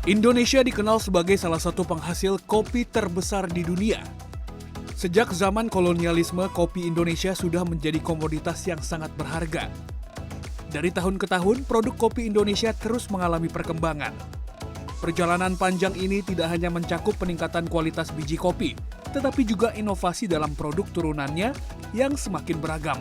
Indonesia dikenal sebagai salah satu penghasil kopi terbesar di dunia. Sejak zaman kolonialisme, kopi Indonesia sudah menjadi komoditas yang sangat berharga. Dari tahun ke tahun, produk kopi Indonesia terus mengalami perkembangan. Perjalanan panjang ini tidak hanya mencakup peningkatan kualitas biji kopi, tetapi juga inovasi dalam produk turunannya yang semakin beragam.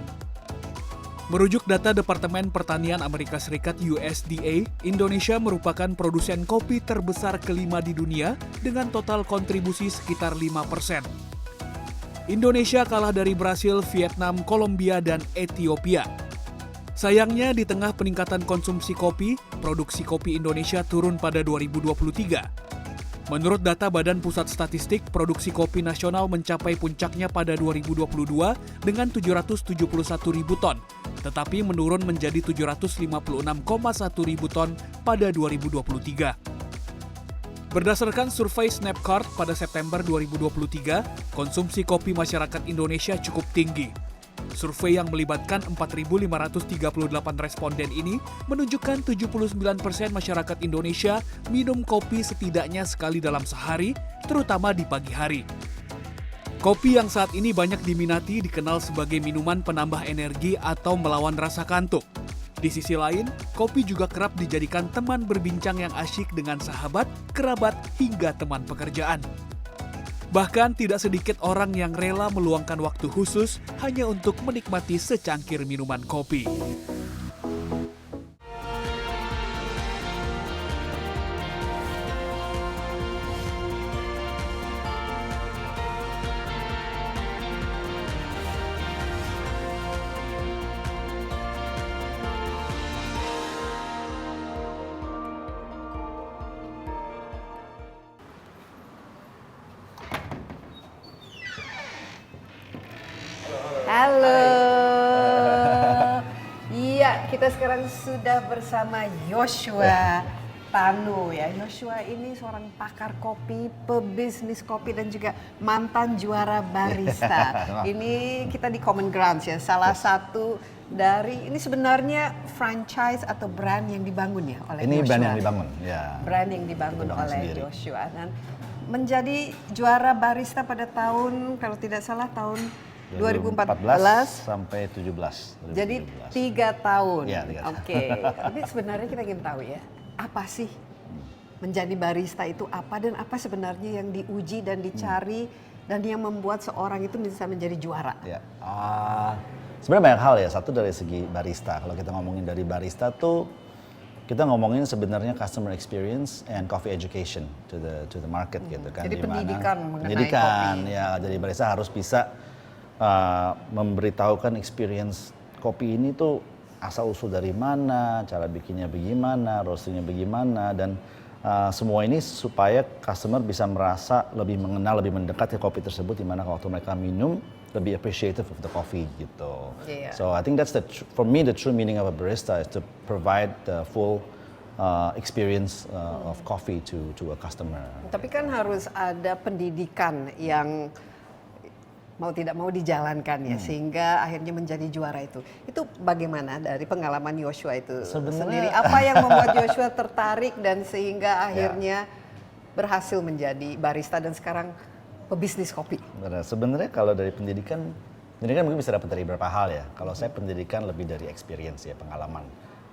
Merujuk data Departemen Pertanian Amerika Serikat USDA, Indonesia merupakan produsen kopi terbesar kelima di dunia dengan total kontribusi sekitar 5%. Indonesia kalah dari Brasil, Vietnam, Kolombia, dan Ethiopia. Sayangnya di tengah peningkatan konsumsi kopi, produksi kopi Indonesia turun pada 2023. Menurut data Badan Pusat Statistik, produksi kopi nasional mencapai puncaknya pada 2022 dengan 771 ribu ton, tetapi menurun menjadi 756,1 ribu ton pada 2023. Berdasarkan survei Snapcart pada September 2023, konsumsi kopi masyarakat Indonesia cukup tinggi. Survei yang melibatkan 4.538 responden ini menunjukkan 79% masyarakat Indonesia minum kopi setidaknya sekali dalam sehari, terutama di pagi hari. Kopi yang saat ini banyak diminati dikenal sebagai minuman penambah energi atau melawan rasa kantuk. Di sisi lain, kopi juga kerap dijadikan teman berbincang yang asyik dengan sahabat, kerabat, hingga teman pekerjaan. Bahkan tidak sedikit orang yang rela meluangkan waktu khusus hanya untuk menikmati secangkir minuman kopi. Halo. Iya, kita sekarang sudah bersama Joshua Tanu ya. Joshua ini seorang pakar kopi, pebisnis kopi dan juga mantan juara barista. Ini kita di Common Grounds ya, salah satu dari ini sebenarnya franchise atau brand yang dibangun ya oleh ini Joshua. brand yang dibangun, ya. Brand yang dibangun oleh sendiri. Joshua dan menjadi juara barista pada tahun kalau tidak salah tahun 2014 sampai 17. Jadi 3 tahun. Ya, 3 tahun. Oke. Tapi sebenarnya kita ingin tahu ya, apa sih menjadi barista itu apa dan apa sebenarnya yang diuji dan dicari dan yang membuat seorang itu bisa menjadi juara? Ya. Sebenarnya banyak hal ya. Satu dari segi barista. Kalau kita ngomongin dari barista tuh kita ngomongin sebenarnya customer experience and coffee education to the market gitu kan. Jadi pendidikan mengenai pendidikan, kopi. ya. Jadi barista harus bisa memberitahukan experience kopi ini tuh asal usul dari mana, cara bikinnya bagaimana, roastingnya bagaimana, dan semua ini supaya customer bisa merasa lebih mengenal, lebih mendekat ke kopi tersebut, di mana waktu mereka minum lebih appreciative of the coffee gitu. Yeah. So I think that's for me the true meaning of a barista is to provide the full experience of coffee to a customer. Tapi kan harus ada pendidikan yang mau tidak mau dijalankan ya sehingga akhirnya menjadi juara itu. Itu bagaimana dari pengalaman Joshua itu sendiri? Apa yang membuat Joshua tertarik dan sehingga akhirnya berhasil menjadi barista dan sekarang pebisnis kopi? Sebenarnya kalau dari pendidikan mungkin bisa dapat dari beberapa hal ya. Kalau saya pendidikan lebih dari experience ya, pengalaman.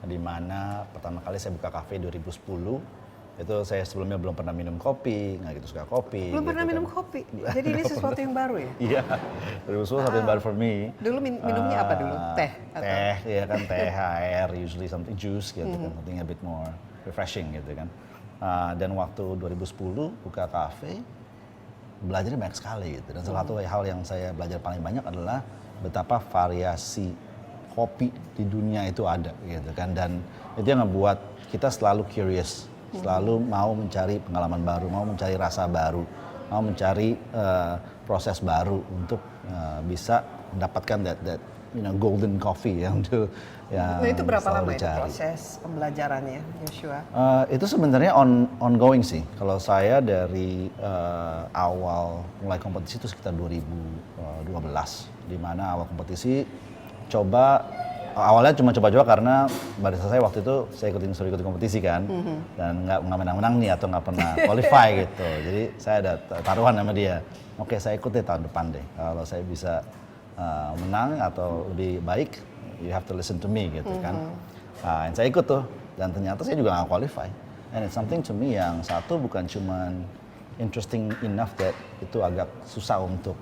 Di mana pertama kali saya buka kafe 2010. Itu saya sebelumnya belum pernah minum kopi, nggak gitu suka kopi. Belum gitu pernah kan. minum kopi? Jadi ini sesuatu yang baru ya? Iya, 2010 something baru for me. Dulu minumnya apa dulu? Teh? Teh, ya kan teh, air, usually something juice gitu kan, something a bit more refreshing gitu kan. Dan waktu 2010 buka kafe, belajarnya banyak sekali gitu. Dan salah satu hal yang saya belajar paling banyak adalah betapa variasi kopi di dunia itu ada gitu kan. Dan itu yang ngebuat kita selalu curious. Selalu mau mencari pengalaman baru, mau mencari rasa baru, mau mencari proses baru untuk bisa mendapatkan that golden coffee yang itu berapa lama itu dicari. proses pembelajarannya, Joshua? Itu sebenarnya ongoing sih. Kalau saya dari awal mulai kompetisi itu sekitar 2012, di mana awal kompetisi coba awalnya cuma coba-coba karena barista saya waktu itu saya ikutin kompetisi kan, dan nggak menang-menang nih atau nggak pernah qualify gitu. Jadi saya ada taruhan sama dia. Oke, saya ikut deh tahun depan deh. Kalau saya bisa menang atau lebih baik, you have to listen to me gitu kan. Dan saya ikut tuh, dan ternyata saya juga nggak qualify. And it's something to me yang satu bukan cuman interesting enough that itu agak susah untuk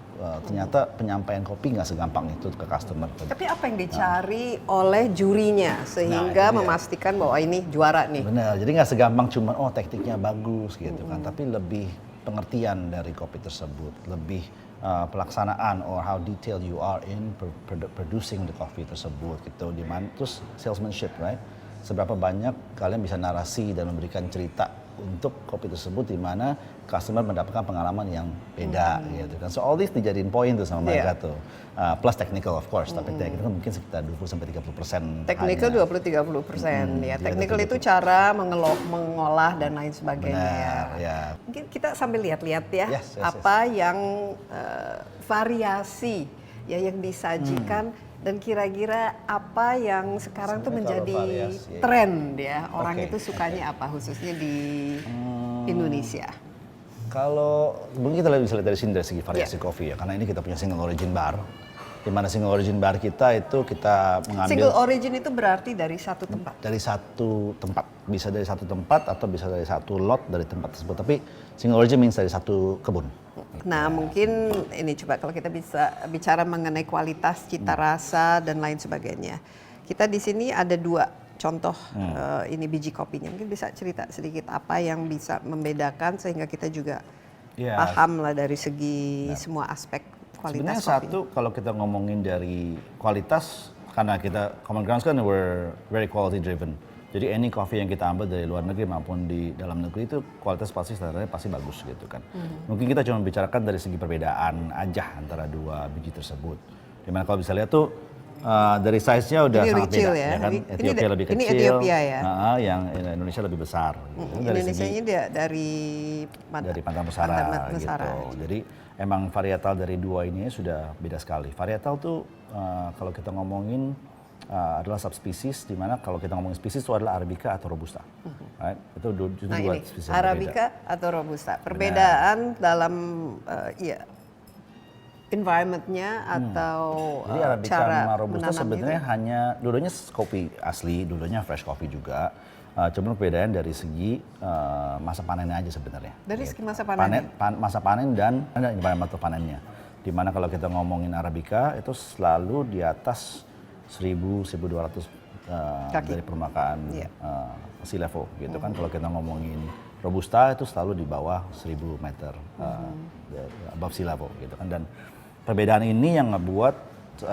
ternyata penyampaian kopi nggak segampang itu ke customer. Tapi apa yang dicari oleh jurinya sehingga memastikan bahwa ini juara nih? Benar, jadi nggak segampang cuman tekniknya bagus gitu kan, tapi lebih pengertian dari kopi tersebut, lebih pelaksanaan or how detailed you are in producing the coffee tersebut gitu. Dimana terus salesmanship, right? Seberapa banyak kalian bisa narasi dan memberikan cerita untuk kopi tersebut di mana customer mendapatkan pengalaman yang beda gitu kan. So all this dijadiin poin tuh sama mereka tuh. Plus technical of course, tapi technical mungkin sekitar 20-30%. Technical 20-30%. Ya, technical itu cara mengolah dan lain sebagainya. Benar, ya. Mungkin kita sambil lihat-lihat ya, Yes. apa yang variasi ya yang disajikan dan kira-kira apa yang sekarang tuh Sebenarnya menjadi kalau variasi, tren ya. Orang Oke, itu sukanya apa khususnya di Indonesia? Kalau mungkin kita bisa lihat dari sini dari segi variasi kopi ya, karena ini kita punya single origin bar. Di mana single origin bar kita itu kita mengambil Single origin itu berarti dari satu tempat. dari satu tempat, bisa dari satu tempat atau bisa dari satu lot dari tempat tersebut. Tapi single origin means dari satu kebun. Nah, mungkin ini coba kalau kita bisa bicara mengenai kualitas, cita rasa dan lain sebagainya. Kita di sini ada dua contoh ini biji kopinya. Mungkin bisa cerita sedikit apa yang bisa membedakan sehingga kita juga paham lah dari segi semua aspek kualitas Sebenarnya satu, kalau kita ngomongin dari kualitas, karena kita Common Grounds kan we're very quality driven. Jadi any coffee yang kita ambil dari luar negeri maupun di dalam negeri itu kualitas pasti standarnya pasti bagus gitu kan. Mungkin kita cuma bicarakan dari segi perbedaan aja antara dua biji tersebut. Dimana kalau bisa lihat tuh dari size-nya udah ini sangat kecil beda, ya. kan? Ethiopia lebih kecil. Ini Ethiopia ya. Yang Indonesia lebih besar. Gitu. Indonesia ini dari Pantai Mesara Mesara. gitu. Jadi emang varietal dari dua ini sudah beda sekali. Varietal tuh kalau kita ngomongin adalah subspesies, di mana kalau kita ngomongin spesies itu adalah Arabica atau Robusta. Right? Itu dua spesies yang Arabica berbeda. atau Robusta. Perbedaan dalam environment-nya atau Jadi Arabica cara sama Robusta menanamnya sebenarnya itu? hanya dulunya kopi asli, dulunya fresh coffee juga. Cuma perbedaan dari segi masa panennya aja sebenarnya. Dari segi masa panen. Masa panen dan environmental panennya. Dimana kalau kita ngomongin Arabica itu selalu di atas 1.200 dari permukaan sea level gitu kan. Kalau kita ngomongin Robusta itu selalu di bawah 1.000 meter above sea level gitu kan. Dan perbedaan ini yang ngebuat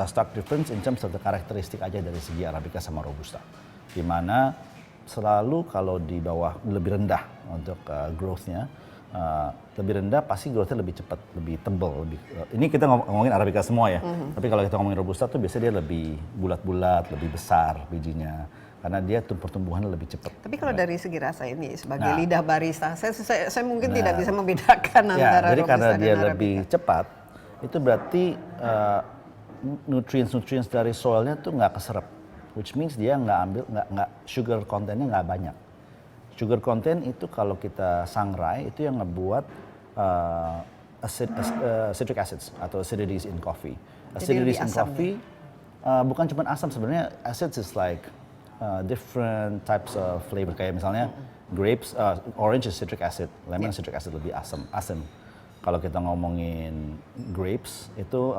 stark difference in terms of the karakteristik aja dari segi Arabica sama Robusta. Dimana selalu kalau di bawah lebih rendah untuk growth-nya, lebih rendah pasti growth-nya lebih cepat, lebih tebal, lebih ini kita ngomongin Arabica semua ya. Tapi kalau kita ngomongin Robusta tuh biasanya dia lebih bulat-bulat, lebih besar bijinya karena dia pertumbuhannya lebih cepat. Tapi kalau dari segi rasa ini sebagai lidah barista, saya mungkin tidak bisa membedakan antara jadi Robusta karena dan dia Arabica. lebih cepat, itu berarti nutrients dari soilnya tuh nggak keserap, which means dia nggak sugar content-nya nggak banyak. Sugar content itu kalau kita sangrai itu yang ngebuat citric acids atau acidities in coffee. Acidities in coffee bukan cuma asam sebenarnya. Acids is like different types of flavor, kayak misalnya grapes, orange is citric acid, lemon citric acid lebih asam. Kalau kita ngomongin grapes itu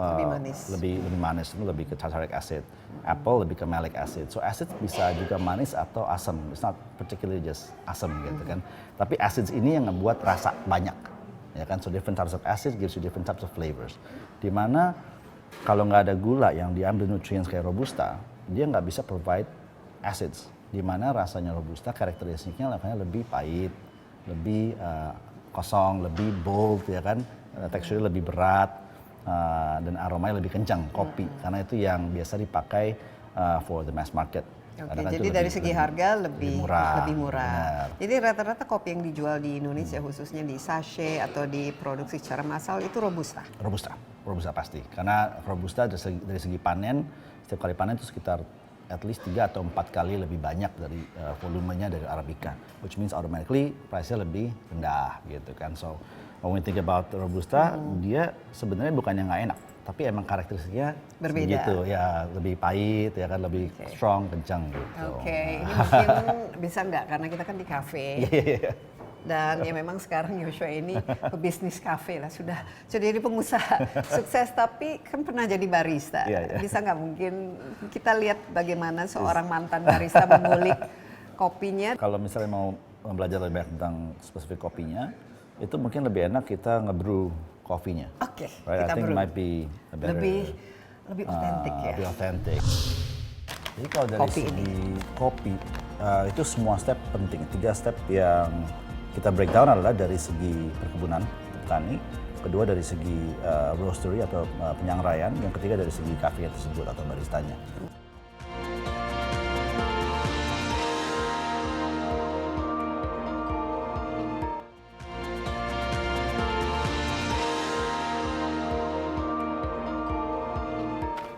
lebih manis, itu lebih ke tartaric acid. Apple lebih ke malic acid. So acid bisa juga manis atau asam. It's not particularly just asam gitu kan. Tapi acids ini yang ngebuat rasa banyak, ya kan. So different types of acid gives you different types of flavors. Dimana kalau nggak ada gula yang diambil nutrients kayak Robusta, dia nggak bisa provide acids. Dimana rasanya Robusta karakteristiknya rasanya lebih pahit, lebih kosong, lebih bold ya kan, teksturnya lebih berat dan aromanya lebih kencang kopi karena itu yang biasa dipakai for the mass market. Oke, jadi dari segi harga lebih murah. Benar. Jadi rata-rata kopi yang dijual di Indonesia khususnya di sachet atau diproduksi secara massal itu Robusta. Robusta pasti karena Robusta dari segi panen setiap kali panen itu sekitar at least 3 atau 4 kali lebih banyak dari volumenya dari Arabica, which means automatically price-nya lebih rendah gitu kan. So when we think about Robusta, dia sebenarnya bukan yang nggak enak, tapi emang karakteristiknya Berbeda. gitu ya, lebih pahit ya kan, lebih strong, kencang gitu. Oke, ini mungkin bisa nggak karena kita kan di kafe. Iya. Dan ya memang sekarang Yoshua ini pebisnis kafe lah, sudah jadi pengusaha sukses, tapi kan pernah jadi barista. Iya. Bisa nggak mungkin kita lihat bagaimana seorang mantan barista mengulik kopinya? Kalau misalnya mau belajar lebih banyak tentang spesifik kopinya, itu mungkin lebih enak kita nge-brew kopinya. Oke, Right? I kita think brew. might be a better, Lebih otentik ya. lebih otentik. Jadi kalau dari Kopi segi kopi, itu semua step penting. 3 step yang kita breakdown adalah dari segi perkebunan, petani, kedua dari segi roastery atau penyangraian, yang ketiga dari segi kafe tersebut atau baristanya.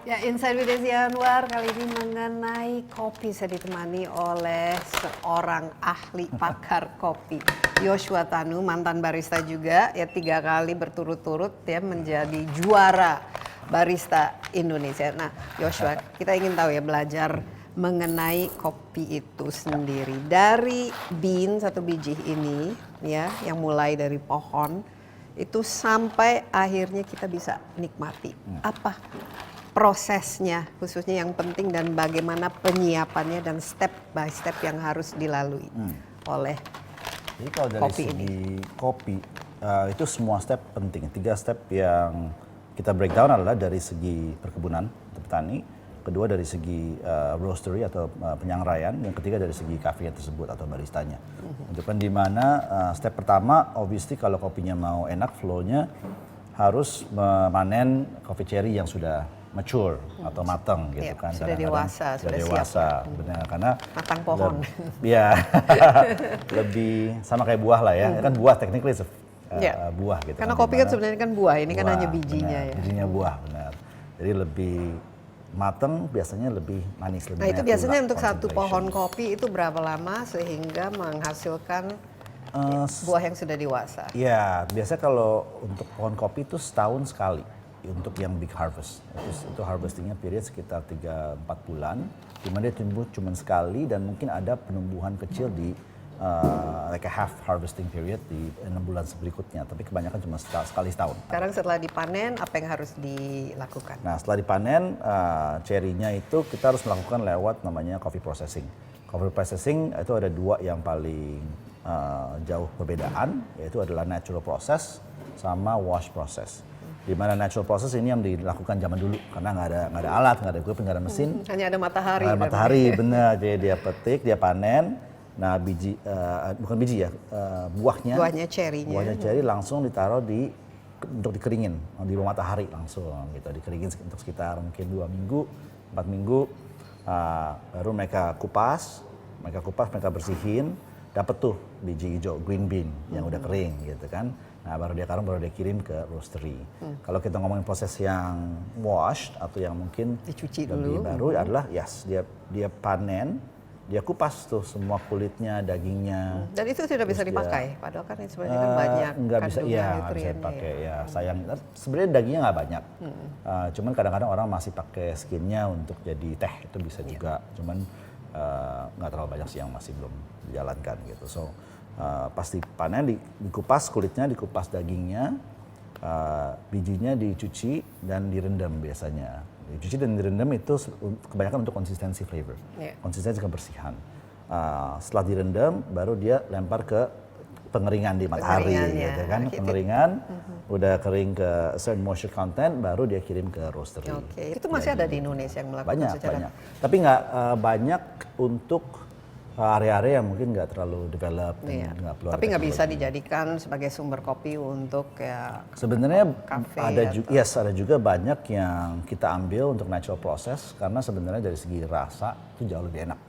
Ya, Insight with Desi Anwar kali ini mengenai kopi. Saya ditemani oleh seorang ahli pakar kopi, Yoshua Tanu, mantan barista juga, ya 3 kali berturut-turut ya menjadi juara barista Indonesia. Nah, Yoshua, kita ingin tahu ya, belajar mengenai kopi itu sendiri dari bean, satu biji ini ya, yang mulai dari pohon itu sampai akhirnya kita bisa nikmati. Apa prosesnya khususnya yang penting dan bagaimana penyiapannya dan step by step yang harus dilalui oleh Jadi kalau dari kopi segi ini? kopi, itu semua step penting. 3 step yang kita breakdown adalah dari segi perkebunan, petani, kedua dari segi roastery atau penyangraian, yang ketiga dari segi kafe tersebut atau baristanya. Menunjukkan di mana step pertama, obviously kalau kopinya mau enak, flow-nya harus memanen coffee cherry yang sudah mature atau matang gitu Iya, kan. sudah Kadang-kadang dewasa, sudah siap. dewasa, benar, karena Matang pohon. Iya, lebih sama kayak buah lah ya. Kan buah technically Iya. buah gitu. Karena kopi kan Dimana sebenarnya kan buah, ini kan buah, hanya bijinya benar, ya. bijinya buah, benar. Jadi lebih matang, biasanya lebih manis, lebih Nah, itu banyak biasanya gula untuk satu concentration. pohon kopi itu berapa lama sehingga menghasilkan buah yang sudah dewasa? Iya, biasanya kalau untuk pohon kopi itu setahun sekali untuk yang big harvest. Itu harvestingnya period sekitar 3-4 bulan, di mana dia tumbuh cuma sekali dan mungkin ada penumbuhan kecil di like a half harvesting period di 6 bulan berikutnya, tapi kebanyakan cuma sekali setahun. Sekarang setelah dipanen, apa yang harus dilakukan? Nah, setelah dipanen, cherry-nya itu kita harus melakukan lewat namanya coffee processing. Coffee processing itu ada 2 yang paling jauh perbedaan, yaitu adalah natural process sama wash process. Di mana natural process ini yang dilakukan zaman dulu karena nggak ada alat, nggak ada equipment, nggak ada mesin. Hanya ada matahari. Ada matahari, benar. Jadi dia petik, dia panen. Nah, biji bukan biji ya, buahnya. Buahnya cherry-nya. Buahnya cherry langsung ditaruh untuk dikeringin di bawah matahari langsung gitu. Dikeringin untuk sekitar mungkin 2 minggu, 4 minggu. Baru mereka kupas, mereka bersihin, dapat tuh biji hijau, green bean yang udah kering gitu kan. Nah, baru dia kirim ke roastery. Kalau kita ngomongin proses yang wash atau yang mungkin Dicuci lebih dulu. baru adalah dia panen, dia kupas tuh semua kulitnya, dagingnya. Dan itu sudah bisa Terus dipakai, padahal kan sebenarnya kan banyak nggak bisa, kandungan iya nggak bisa nutriennya dipakai ya. ya. Sayang, sebenarnya dagingnya nggak banyak. Cuman kadang-kadang orang masih pakai skinnya untuk jadi teh, itu bisa juga. Cuman nggak terlalu banyak sih yang masih belum dijalankan gitu. So pasti panen, dikupas kulitnya, dikupas dagingnya, bijinya dicuci dan direndam biasanya. Dicuci dan direndam itu kebanyakan untuk konsistensi flavor, konsistensi kebersihan. Setelah direndam, baru dia lempar ke pengeringan di matahari, gitu kan. Pengeringan, udah kering ke certain moisture content, baru dia kirim ke roastery. Oke, itu masih ada di Indonesia yang melakukan Banyak, secara banyak. Tapi nggak banyak untuk area-area yang mungkin nggak terlalu develop, Iya. nggak perlu. Tapi nggak bisa dijadikan sebagai sumber kopi untuk ya Sebenarnya kafe ada juga banyak yang kita ambil untuk natural process karena sebenarnya dari segi rasa itu jauh lebih enak.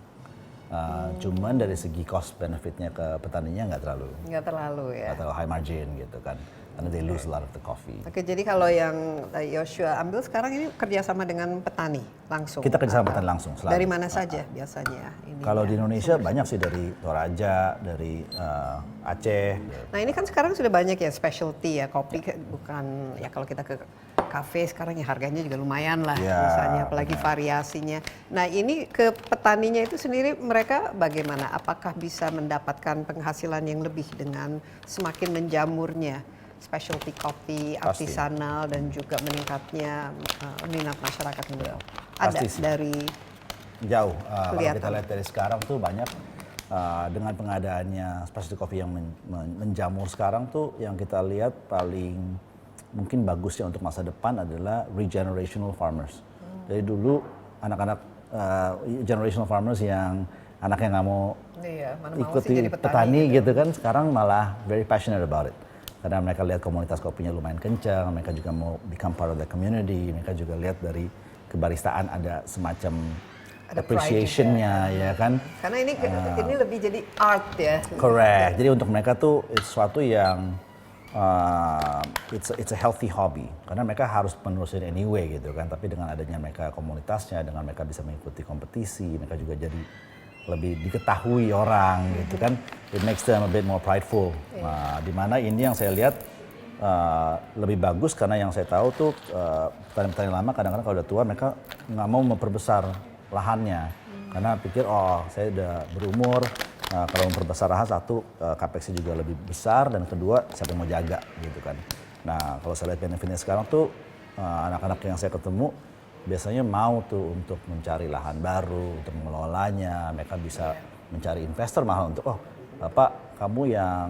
Cuman dari segi cost benefitnya ke petaninya nggak terlalu nggak terlalu ya. high margin gitu kan. karena they lose a lot of the coffee. Oke, jadi kalau yang Joshua ambil sekarang ini kerjasama dengan petani langsung? Kita kerjasama petani langsung selalu. Dari mana saja biasanya? Kalau di Indonesia banyak sih dari Toraja, dari Aceh. Nah ini kan sekarang sudah banyak ya specialty ya, kopi bukan ya kalau kita ke kafe sekarang ya harganya juga lumayan lah misalnya, apalagi variasinya. Nah ini ke petaninya itu sendiri mereka bagaimana? Apakah bisa mendapatkan penghasilan yang lebih dengan semakin menjamurnya specialty kopi, artisanal dan juga meningkatnya minat masyarakat juga? Ada dari jauh. Kalau kita lihat dari sekarang tuh banyak dengan pengadaannya specialty coffee yang menjamur sekarang tuh yang kita lihat paling mungkin bagusnya untuk masa depan adalah regenerational farmers. Jadi dulu anak-anak generational farmers yang anaknya nggak mau ikuti petani gitu kan, sekarang malah very passionate about it. Karena mereka lihat komunitas kopinya lumayan kencang, mereka juga mau become part of the community, mereka juga lihat dari kebaristaan ada semacam appreciation-nya ya kan. Karena ini lebih jadi art ya. Correct. Jadi untuk mereka tuh sesuatu yang it's a healthy hobby karena mereka harus menerusin anyway gitu kan, tapi dengan adanya mereka komunitasnya, dengan mereka bisa mengikuti kompetisi, mereka juga jadi lebih diketahui orang gitu kan, it makes them a bit more prideful. Dimana ini yang saya lihat lebih bagus karena yang saya tahu tuh petani-petani lama kadang-kadang kalau udah tua mereka nggak mau memperbesar lahannya karena pikir saya udah berumur. Kalau memperbesar lahan, satu capex-nya juga lebih besar dan kedua siapa yang mau jaga gitu kan. Nah kalau saya lihat benefitnya sekarang tuh anak-anak yang saya ketemu biasanya mau tuh untuk mencari lahan baru, untuk mengelolanya, mereka bisa mencari investor mahal untuk Bapak kamu yang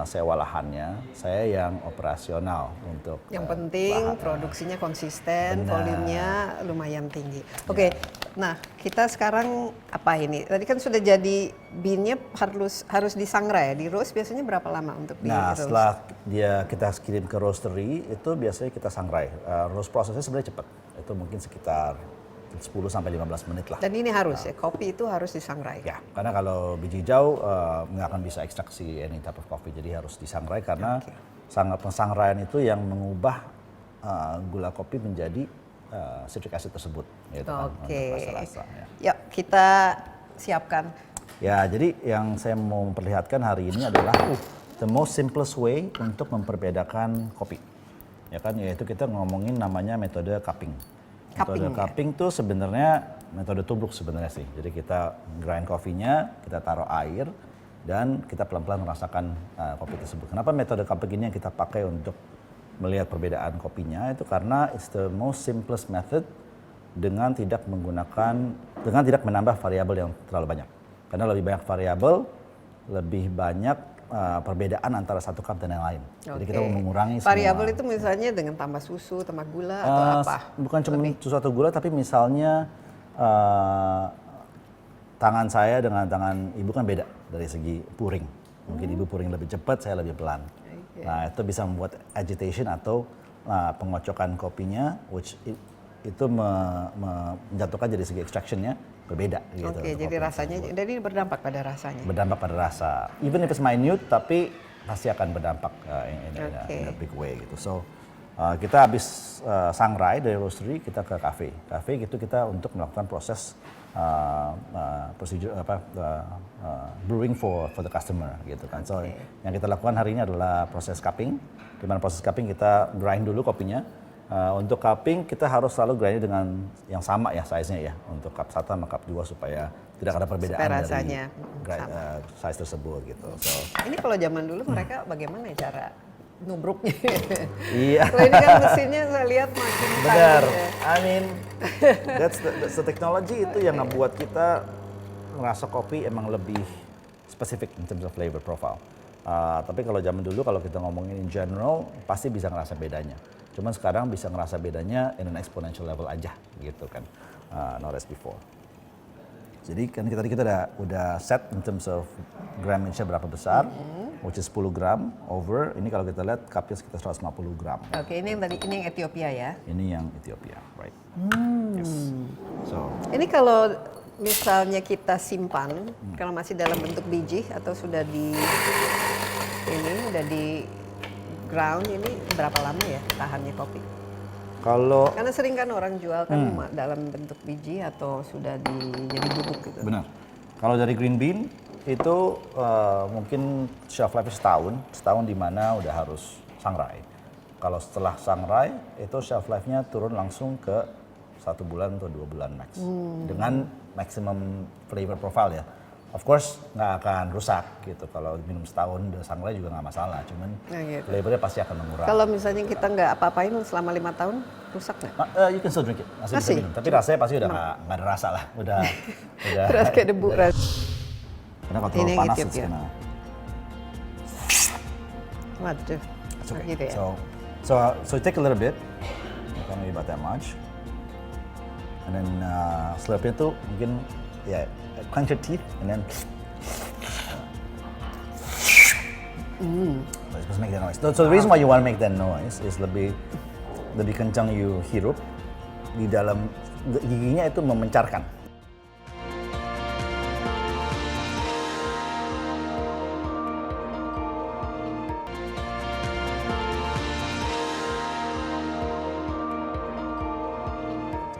sewa lahannya, saya yang operasional untuk yang penting produksinya konsisten, volumenya lumayan tinggi. Oke. Nah, kita sekarang apa ini? Tadi kan sudah jadi bean-nya harus disangrai ya. Di roast biasanya berapa lama untuk di roast? Setelah kita kirim ke roastery itu biasanya kita sangrai. Roast prosesnya sebenarnya cepat. Itu mungkin sekitar 10 sampai 15 menit lah. Dan ini harus ya, kopi itu harus disangrai. Ya, karena kalau biji hijau nggak akan bisa ekstraksi any type of coffee, jadi harus disangrai karena pensangraian itu yang mengubah gula kopi menjadi citric acid tersebut. Gitu rasa-rasa, ya. Yuk kita siapkan. Ya, jadi yang saya mau memperlihatkan hari ini adalah the most simplest way untuk memperbedakan kopi. Ya kan, yaitu kita ngomongin namanya metode cupping. Metode cupping tuh sebenarnya metode tubruk sebenarnya sih. Jadi kita grind kopinya, kita taruh air dan kita pelan-pelan merasakan kopi tersebut. Kenapa metode cupping ini yang kita pakai untuk melihat perbedaan kopinya itu karena it's the most simplest method dengan tidak menambah variabel yang terlalu banyak. Karena lebih banyak variabel, lebih banyak perbedaan antara satu cup dan yang lain. Jadi kita mau mengurangi variabel itu misalnya dengan tambah susu, tambah gula atau apa? Bukan cuma susu atau gula, tapi misalnya tangan saya dengan tangan ibu kan beda dari segi pouring. Mungkin ibu pouring lebih cepat, saya lebih pelan. Nah itu bisa membuat agitation atau pengocokan kopinya, which itu menjatuhkan jadi segi extractionnya berbeda. Gitu, jadi rasanya, jadi berdampak pada rasanya. Berdampak pada rasa, even if it's minute, tapi pasti akan berdampak in a big way gitu. So kita habis sangrai dari roastery, kita ke cafe. Cafe gitu kita untuk melakukan proses procedure brewing for the customer gitu kan. So yang kita lakukan hari ini adalah proses cupping. Di mana proses cupping kita grind dulu kopinya. Untuk cupping kita harus selalu grindnya dengan yang sama ya size-nya ya. Untuk cup 1 sama cup 2 supaya tidak ada perbedaan dari size tersebut gitu. So, ini kalau zaman dulu mereka bagaimana cara nubruknya? Iya. Kalau ini kan mesinnya saya lihat makin benar. I mean, that's the technology itu yang ngebuat kita ngerasa kopi emang lebih spesifik in terms of flavor profile. Tapi kalau zaman dulu kalau kita ngomongin in general pasti bisa ngerasa bedanya. Cuman sekarang bisa ngerasa bedanya in an exponential level aja gitu kan, not as before. Jadi kan tadi kita udah set in terms of grammage-nya berapa besar, which is 10 gram over. Ini kalau kita lihat cupnya sekitar 150 gram. Oke, ini yang Ethiopia ya? Ini yang Ethiopia, right? Yes. So. Ini kalau misalnya kita simpan, kalau masih dalam bentuk biji atau sudah ground ini berapa lama ya tahannya kopi? Kalau Karena sering kan orang jual kan dalam bentuk biji atau sudah jadi bubuk gitu. benar, kalau dari green bean itu mungkin shelf life setahun di mana udah harus sangrai. Kalau setelah sangrai itu shelf life-nya turun langsung ke 1 bulan atau 2 bulan max, dengan maximum flavor profile ya. Of course nggak akan rusak gitu, kalau minum setahun udah sangrai juga nggak masalah, cuman gitu. flavornya pasti akan mengurang. Kalau misalnya kita nggak apa-apain selama 5 tahun, rusak nggak? You can still drink it, masih bisa Masih? minum, tapi rasanya pasti udah nggak ada rasa lah, udah Terus kayak debu. karena kalau terlalu Ini panas ngicip it's ya? gonna Waduh. It's okay. Gitu ya. So take a little bit, not maybe about that much, and then slurpnya tuh mungkin ya clench your teeth and then But just make that noise. So the reason why you want to make that noise is lebih kencang you hirup di dalam giginya itu memencarkan.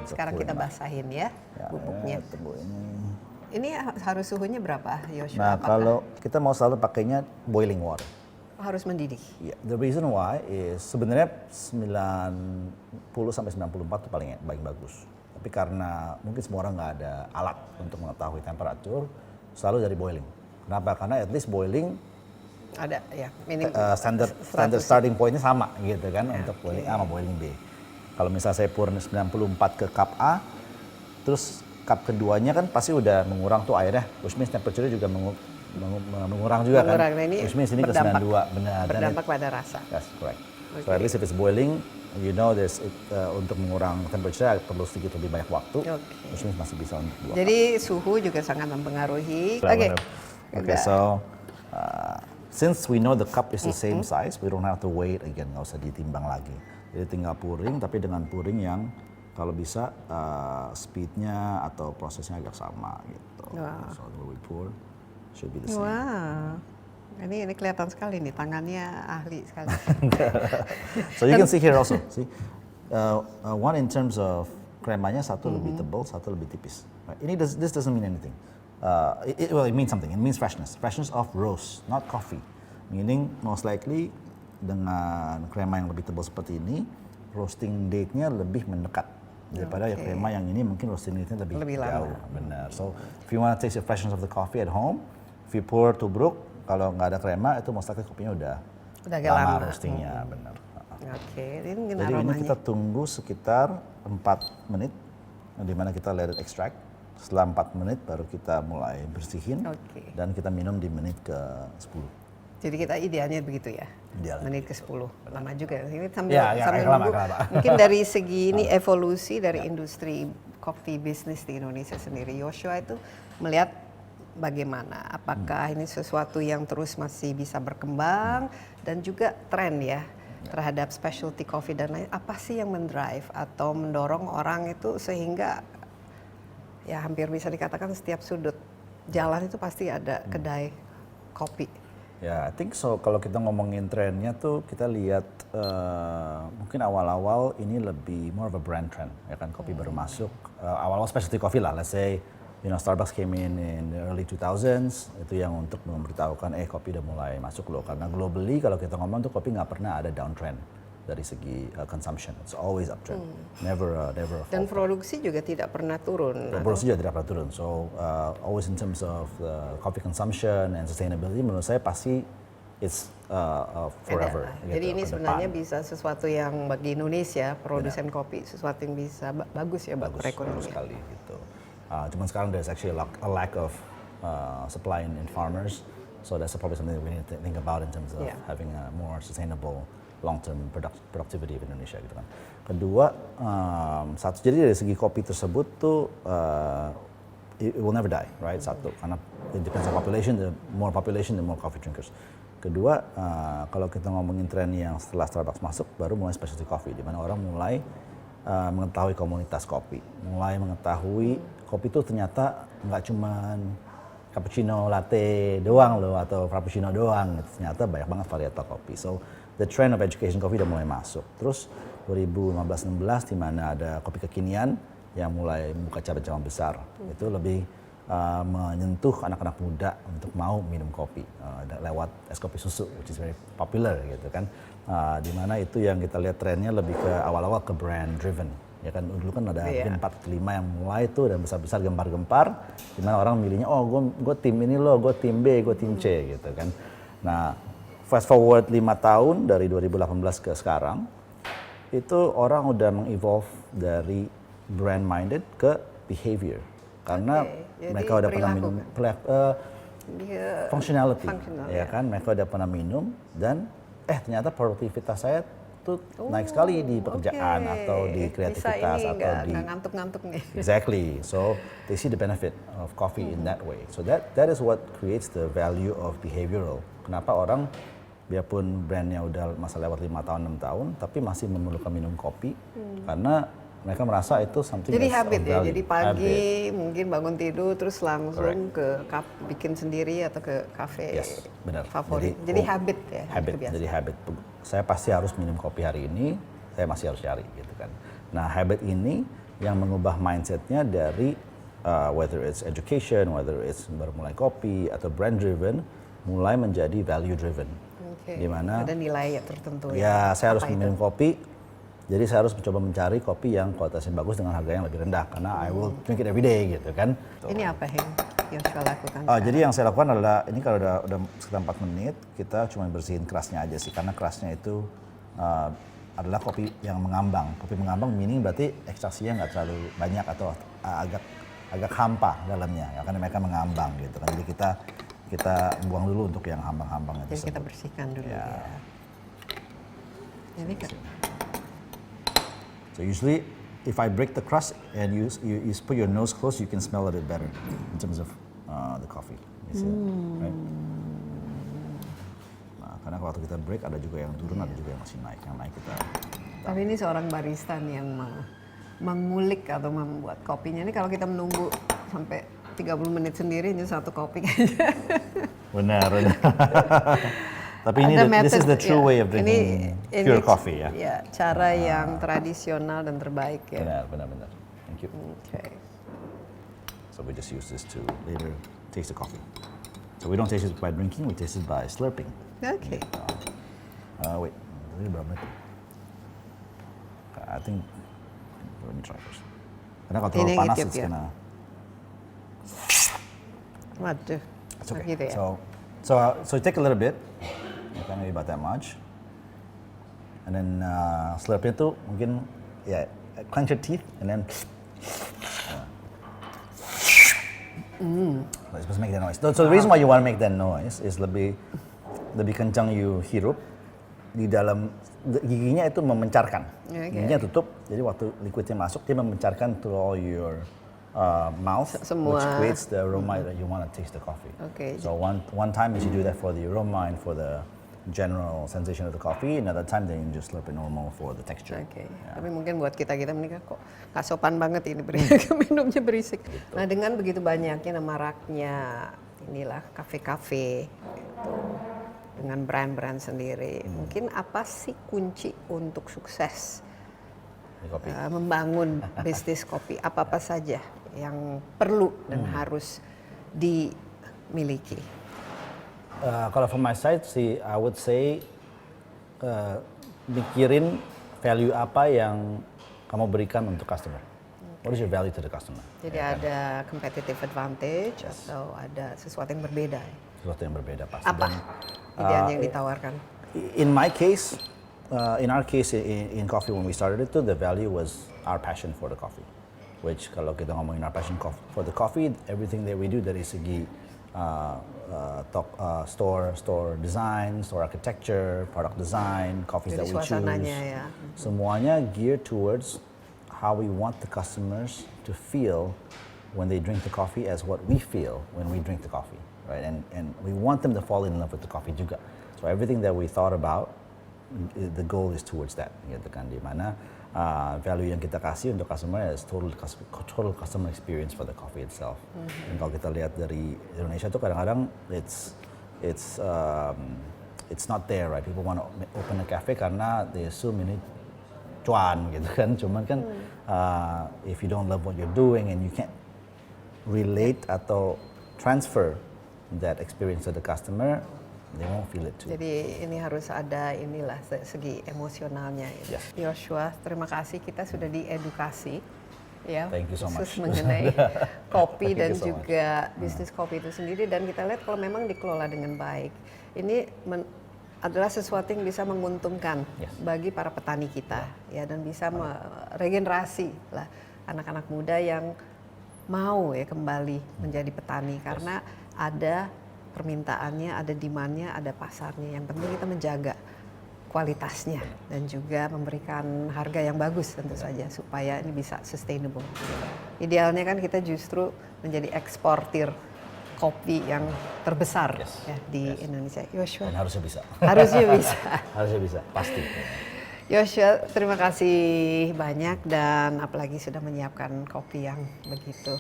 Sekarang kita basahin ya bubuknya. Tunggu ini. Ini harus suhunya berapa, Yoshua? Nah, Apakah kalau kita mau selalu pakainya boiling water. harus mendidih? Yeah, the reason why is sebenarnya 90 sampai 94 itu paling bagus. Tapi karena mungkin semua orang nggak ada alat untuk mengetahui temperatur, selalu dari boiling. Kenapa? Karena at least boiling Ada ya, minim standard 100. starting point-nya sama gitu kan untuk boiling A sama boiling B. Kalau misalnya saya pour 94 ke cup A, terus cup keduanya kan pasti udah mengurang tuh airnya, which means temperature-nya juga mengurang juga Mengurang. kan. Nah, ini Which means ini ke berdampak- 92, benar. Dan berdampak pada rasa. Yes, correct. So Okay. at least if it's boiling, you know untuk mengurang temperature perlu sedikit lebih banyak waktu, Okay. which means masih bisa untuk 2 cup. Jadi suhu juga sangat mempengaruhi. Oke. Oke. Okay, Udah. so since we know the cup is the same size, we don't have to wait again, nggak usah ditimbang lagi. Jadi tinggal pouring, tapi dengan pouring yang kalau bisa speednya atau prosesnya agak sama gitu. Wow. So when we pour, should be the same. Wah, ini kelihatan sekali nih tangannya ahli sekali. So you can see here also, see, one in terms of kremanya satu lebih tebal, satu lebih tipis. Right? This doesn't mean anything. It means something. It means freshness of roast, not coffee. Meaning most likely dengan krema yang lebih tebal seperti ini, roasting date-nya lebih mendekat daripada yang krema yang ini mungkin roasting date-nya lebih lama. jauh. Benar. So if you want to taste the freshness of the coffee at home, if you pour tubruk, kalau nggak ada krema itu most likely kopinya udah agak lama. roastingnya, benar. Oke, ini mungkin Jadi ini aromanya. kita tunggu sekitar 4 menit, di mana kita let it extract. Setelah 4 menit baru kita mulai bersihin, Oke. dan kita minum di menit ke 10. Jadi kita idealnya begitu ya. Idealnya Menit ke 10. Lama juga. Ini sambil, Ya, sambil kelama, nunggu. kelama. Mungkin dari segi ini evolusi dari industri coffee business di Indonesia sendiri. Yoshua itu melihat bagaimana? Apakah ini sesuatu yang terus masih bisa berkembang dan juga tren ya terhadap specialty coffee dan lain. Apa sih yang mendrive atau mendorong orang itu sehingga ya hampir bisa dikatakan setiap sudut jalan itu pasti ada kedai kopi. Ya, I think so. Kalau kita ngomongin trennya tuh kita lihat mungkin awal-awal ini lebih more of a brand trend, ya kan, kopi baru masuk. Awal-awal specialty coffee lah, let's say, Starbucks came in the early 2000s, itu yang untuk memberitahukan kopi udah mulai masuk loh. Karena globally kalau kita ngomong tuh kopi nggak pernah ada downtrend dari segi consumption, it's always uptrend, never a Dan fall. produksi juga tidak pernah turun. Produksi juga tidak pernah turun. So always in terms of coffee consumption and sustainability, menurut saya pasti it's forever. Ada. Jadi gitu, ini ke sebenarnya depan. bisa sesuatu yang bagi Indonesia produsen kopi sesuatu yang bisa bagus ya buat bagus perekonomian. sekali gitu. Cuman sekarang there's actually a lack of supply in farmers, so that's probably something that we need to think about in terms of having a more sustainable long-term productivity of Indonesia gitu kan. Kedua, satu, jadi dari segi kopi tersebut tuh it will never die, right? Satu, karena it depends on population, the more coffee drinkers. Kedua, kalau kita ngomongin tren yang setelah Starbucks masuk, baru mulai specialty coffee, di mana orang mulai mengetahui komunitas kopi, mulai mengetahui kopi itu ternyata nggak cuman cappuccino latte doang loh atau frappuccino doang, ternyata banyak banget varietas kopi. So the trend of education coffee udah mulai masuk. Terus 2015-16 di mana ada kopi kekinian yang mulai membuka cabang-cabang besar. Itu lebih menyentuh anak-anak muda untuk mau minum kopi lewat es kopi susu, which is very popular gitu kan. Di mana itu yang kita lihat trennya lebih ke awal-awal ke brand driven. Ya kan dulu kan ada mungkin 4 5 yang mulai itu dan besar-besar gempar-gempar di mana orang milihnya gue tim ini loh, gue tim B, gue tim C gitu kan. Nah, fast forward 5 tahun dari 2018 ke sekarang itu orang udah mengevolve dari brand minded ke behavior. Karena mereka udah pernah minum functionality, ya kan? Mereka udah pernah minum dan ternyata produktivitas saya tuh naik sekali di pekerjaan atau di kreativitas atau di ngantuk-ngantuk nih. Exactly. So they see the benefit of coffee in that way. So that is what creates the value of behavioral. Kenapa orang biarpun brandnya udah masa lewat 5 tahun 6 tahun tapi masih memerlukan minum kopi karena mereka merasa itu something jadi that's habit of ya, value. jadi pagi Habit. mungkin bangun tidur terus langsung bikin sendiri atau ke kafe benar. favorit. Jadi habit ya. Habit, jadi habit. Saya pasti harus minum kopi hari ini, saya masih harus cari gitu kan. Nah habit ini yang mengubah mindsetnya dari whether it's education, whether it's baru mulai kopi atau brand driven, mulai menjadi value driven. Okay. Dimana ada nilai tertentu ya saya harus Apa minum kopi. Jadi saya harus mencoba mencari kopi yang kualitasnya bagus dengan harga yang lebih rendah karena I will drink it every day gitu kan. Ini apa yang saya lakukan? Jadi yang saya lakukan adalah ini kalau udah sekitar 4 menit kita cuma bersihin kerasnya aja sih karena kerasnya itu adalah kopi yang mengambang. Kopi mengambang meaning berarti ekstraksinya nggak terlalu banyak atau agak hampa dalamnya ya, karena mereka mengambang gitu kan. Jadi kita buang dulu untuk yang hambang-hambang itu. Jadi kita bersihkan dulu ya. Ini kan. So usually, if I break the crust and you put your nose close, you can smell it a bit better in terms of the coffee. You see that, right? Nah, karena waktu kita break ada juga yang turun, ada juga yang masih naik. Yang naik kita. Tapi ini seorang barista nih yang mengulik atau membuat kopinya. Ini kalau kita menunggu sampai 30 menit sendiri, ini satu kopi kayaknya. Benar. Tapi ini this is the true way of drinking pure coffee ya. Ya, cara yang tradisional dan terbaik ya. Benar. Thank you. Okay. So we just use this to later taste the coffee. So we don't taste it by drinking, we taste it by slurping. Okay. Wait, ini berapa menit? I think let me try first. Karena kalau terlalu panas it's gonna. Waduh. It's okay. Gitu ya. So take a little bit. Maybe about that much, and then slurpnya tuh mungkin clench your teeth and then let's just make that noise. So the reason why you want to make that noise is lebih kencang you hirup di dalam giginya itu memencarkan. Giginya tutup, jadi waktu liquidnya masuk dia memencarkan through all your mouth, which creates the aroma that you want to taste the coffee. Okay. So one time you should do that for the aroma and for the general sensation of the coffee. Another time then you just slurp it normal for the texture. Okay. Tapi mungkin buat kita menikah kok nggak sopan banget ini minumnya berisik. Gitu. Nah dengan begitu banyaknya maraknya inilah kafe-kafe itu dengan brand-brand sendiri, mungkin apa sih kunci untuk sukses membangun bisnis kopi? Apa saja yang perlu dan harus dimiliki? Kalau from my side sih, I would say mikirin value apa yang kamu berikan untuk customer. What is your value to the customer? Jadi ada competitive advantage atau ada sesuatu yang berbeda? Sesuatu yang berbeda pasti. Apa idealnya yang ditawarkan? In my case, in our case in coffee when we started it, the value was our passion for the coffee. Which kalau kita ngomongin our passion for the coffee, everything that we do dari segi store design, store architecture, product design, coffees that we choose. Ya. Semuanya geared towards how we want the customers to feel when they drink the coffee as what we feel when we drink the coffee, right? And we want them to fall in love with the coffee juga. So everything that we thought about, the goal is towards that, gitu kan, di mana value yang kita kasih untuk customer is total customer experience for the coffee itself. Dan kalau kita lihat dari Indonesia tuh kadang-kadang it's it's not there, right? People want to open a cafe karena they assume ini cuan gitu kan. Cuman kan if you don't love what you're doing and you can't relate atau transfer that experience to the customer, they won't feel it too. Jadi ini harus ada inilah segi emosionalnya. Yes. Joshua, terima kasih kita sudah diedukasi ya Thank you so khusus much. mengenai kopi Thank dan you so juga bisnis kopi itu sendiri, dan kita lihat kalau memang dikelola dengan baik, ini adalah sesuatu yang bisa menguntungkan Yes. bagi para petani kita ya, dan bisa meregenerasi lah anak-anak muda yang mau ya kembali menjadi petani karena ada permintaannya, ada demand-nya, ada pasarnya. Yang penting kita menjaga kualitasnya dan juga memberikan harga yang bagus tentu saja supaya ini bisa sustainable. Idealnya kan kita justru menjadi eksportir kopi yang terbesar ya di Indonesia. Joshua, Dan harusnya bisa. harusnya bisa. Harusnya bisa, pasti. Joshua, terima kasih banyak, dan apalagi sudah menyiapkan kopi yang begitu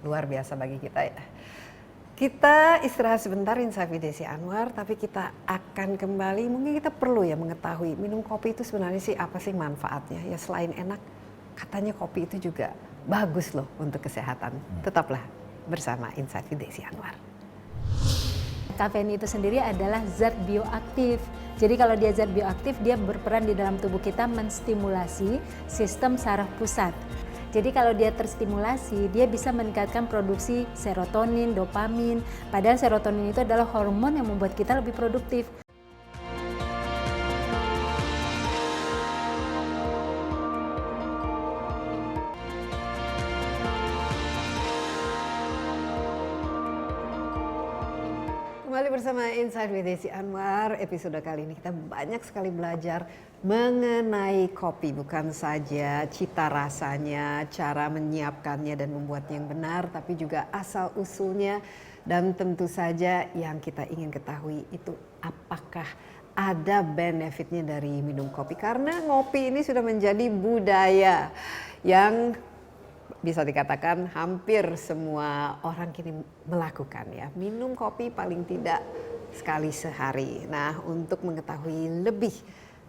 luar biasa bagi kita ya. Kita istirahat sebentar, Insight with Desi Anwar, tapi kita akan kembali. Mungkin kita perlu ya mengetahui minum kopi itu sebenarnya sih apa sih manfaatnya. Ya selain enak, katanya kopi itu juga bagus loh untuk kesehatan. Tetaplah bersama Insight with Desi Anwar. Kafein itu sendiri adalah zat bioaktif. Jadi kalau dia zat bioaktif, dia berperan di dalam tubuh kita menstimulasi sistem saraf pusat. Jadi kalau dia terstimulasi, dia bisa meningkatkan produksi serotonin, dopamin. Padahal serotonin itu adalah hormon yang membuat kita lebih produktif. Kembali bersama Insight with Desi Anwar. Episode kali ini kita banyak sekali belajar mengenai kopi, bukan saja cita rasanya, cara menyiapkannya dan membuatnya yang benar, tapi juga asal usulnya, dan tentu saja yang kita ingin ketahui itu apakah ada benefitnya dari minum kopi, karena ngopi ini sudah menjadi budaya yang bisa dikatakan hampir semua orang kini melakukan ya. Minum kopi paling tidak sekali sehari. Nah, untuk mengetahui lebih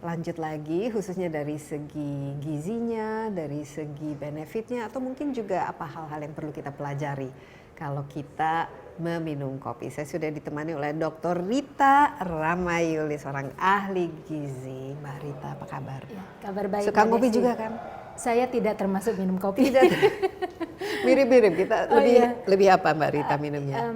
lanjut lagi khususnya dari segi gizinya, dari segi benefitnya, atau mungkin juga apa hal-hal yang perlu kita pelajari kalau kita meminum kopi. Saya sudah ditemani oleh Dr. Rita Ramayuli, seorang ahli gizi. Mbak Rita, apa kabar? Ya, kabar baik. Suka Mbak kopi Desi. juga kan? Saya tidak termasuk minum kopi. Tidak. Mirip-mirip kita. Oh, Lebih apa Mbak Rita minumnya?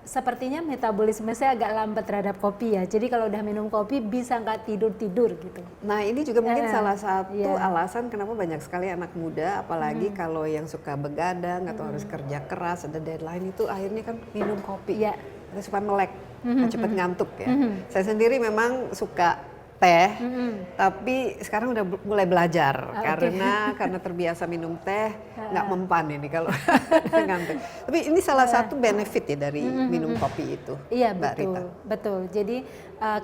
Sepertinya metabolisme saya agak lambat terhadap kopi ya. Jadi kalau udah minum kopi bisa nggak tidur-tidur gitu. Nah, ini juga mungkin salah satu iya. alasan kenapa banyak sekali anak muda, apalagi kalau yang suka begadang atau harus kerja keras, ada deadline, itu akhirnya kan minum kopi. Iya. Supaya melek, cepat ngantuk ya. Saya sendiri memang suka teh, tapi sekarang udah mulai belajar karena terbiasa minum teh, nggak mempan ini kalau ngantuk. Tapi ini salah satu benefit ya dari minum kopi itu. Iya, Mbak betul, Rita. betul. Jadi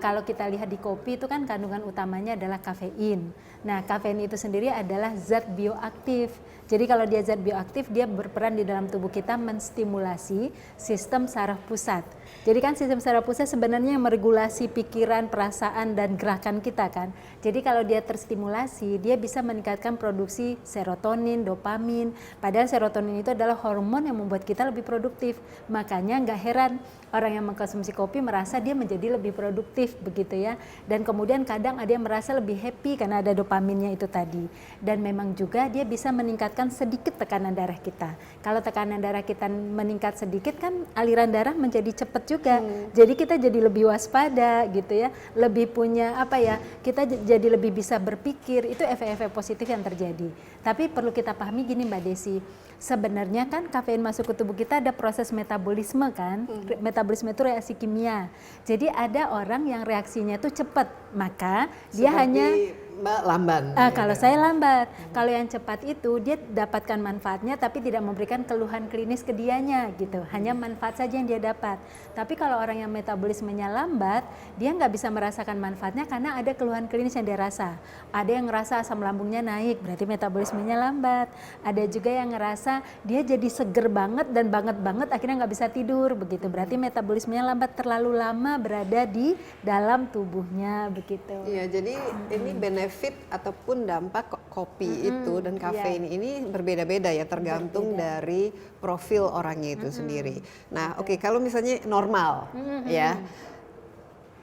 kalau kita lihat di kopi itu kan kandungan utamanya adalah kafein. Nah, kafein itu sendiri adalah zat bioaktif. Jadi kalau dia zat bioaktif, dia berperan di dalam tubuh kita menstimulasi sistem saraf pusat. Jadi kan sistem saraf pusat sebenarnya yang meregulasi pikiran, perasaan, dan gerakan kita kan. Jadi kalau dia terstimulasi, dia bisa meningkatkan produksi serotonin, dopamin. Padahal serotonin itu adalah hormon yang membuat kita lebih produktif. Makanya nggak heran orang yang mengkonsumsi kopi merasa dia menjadi lebih produktif begitu ya. Dan kemudian kadang ada yang merasa lebih happy karena ada dopaminnya itu tadi. Dan memang juga dia bisa meningkatkan sedikit tekanan darah kita. Kalau tekanan darah kita meningkat sedikit kan aliran darah menjadi cepat juga. Jadi kita jadi lebih waspada gitu ya. Lebih punya apa ya, kita jadi lebih bisa berpikir. Itu efek-efek positif yang terjadi. Tapi perlu kita pahami gini Mbak Desi. Sebenarnya kan kafein masuk ke tubuh kita ada proses metabolisme kan. Metabolisme itu reaksi kimia. Jadi ada orang yang reaksinya itu cepat, maka dia hanya Mbak lamban. Kalau saya lambat, kalau yang cepat itu dia dapatkan manfaatnya tapi tidak memberikan keluhan klinis ke dianya gitu. Hanya manfaat saja yang dia dapat. Tapi kalau orang yang metabolismenya lambat, dia nggak bisa merasakan manfaatnya karena ada keluhan klinis yang dia rasa. Ada yang ngerasa asam lambungnya naik, berarti metabolismenya lambat. Ada juga yang ngerasa dia jadi seger banget dan banget akhirnya nggak bisa tidur begitu. Berarti metabolismenya lambat, terlalu lama berada di dalam tubuhnya begitu. Iya, jadi ini benefit ataupun dampak kopi itu dan kafein ini berbeda-beda ya, tergantung dari profil orangnya itu sendiri. Nah, oke, kalau misalnya normal ya,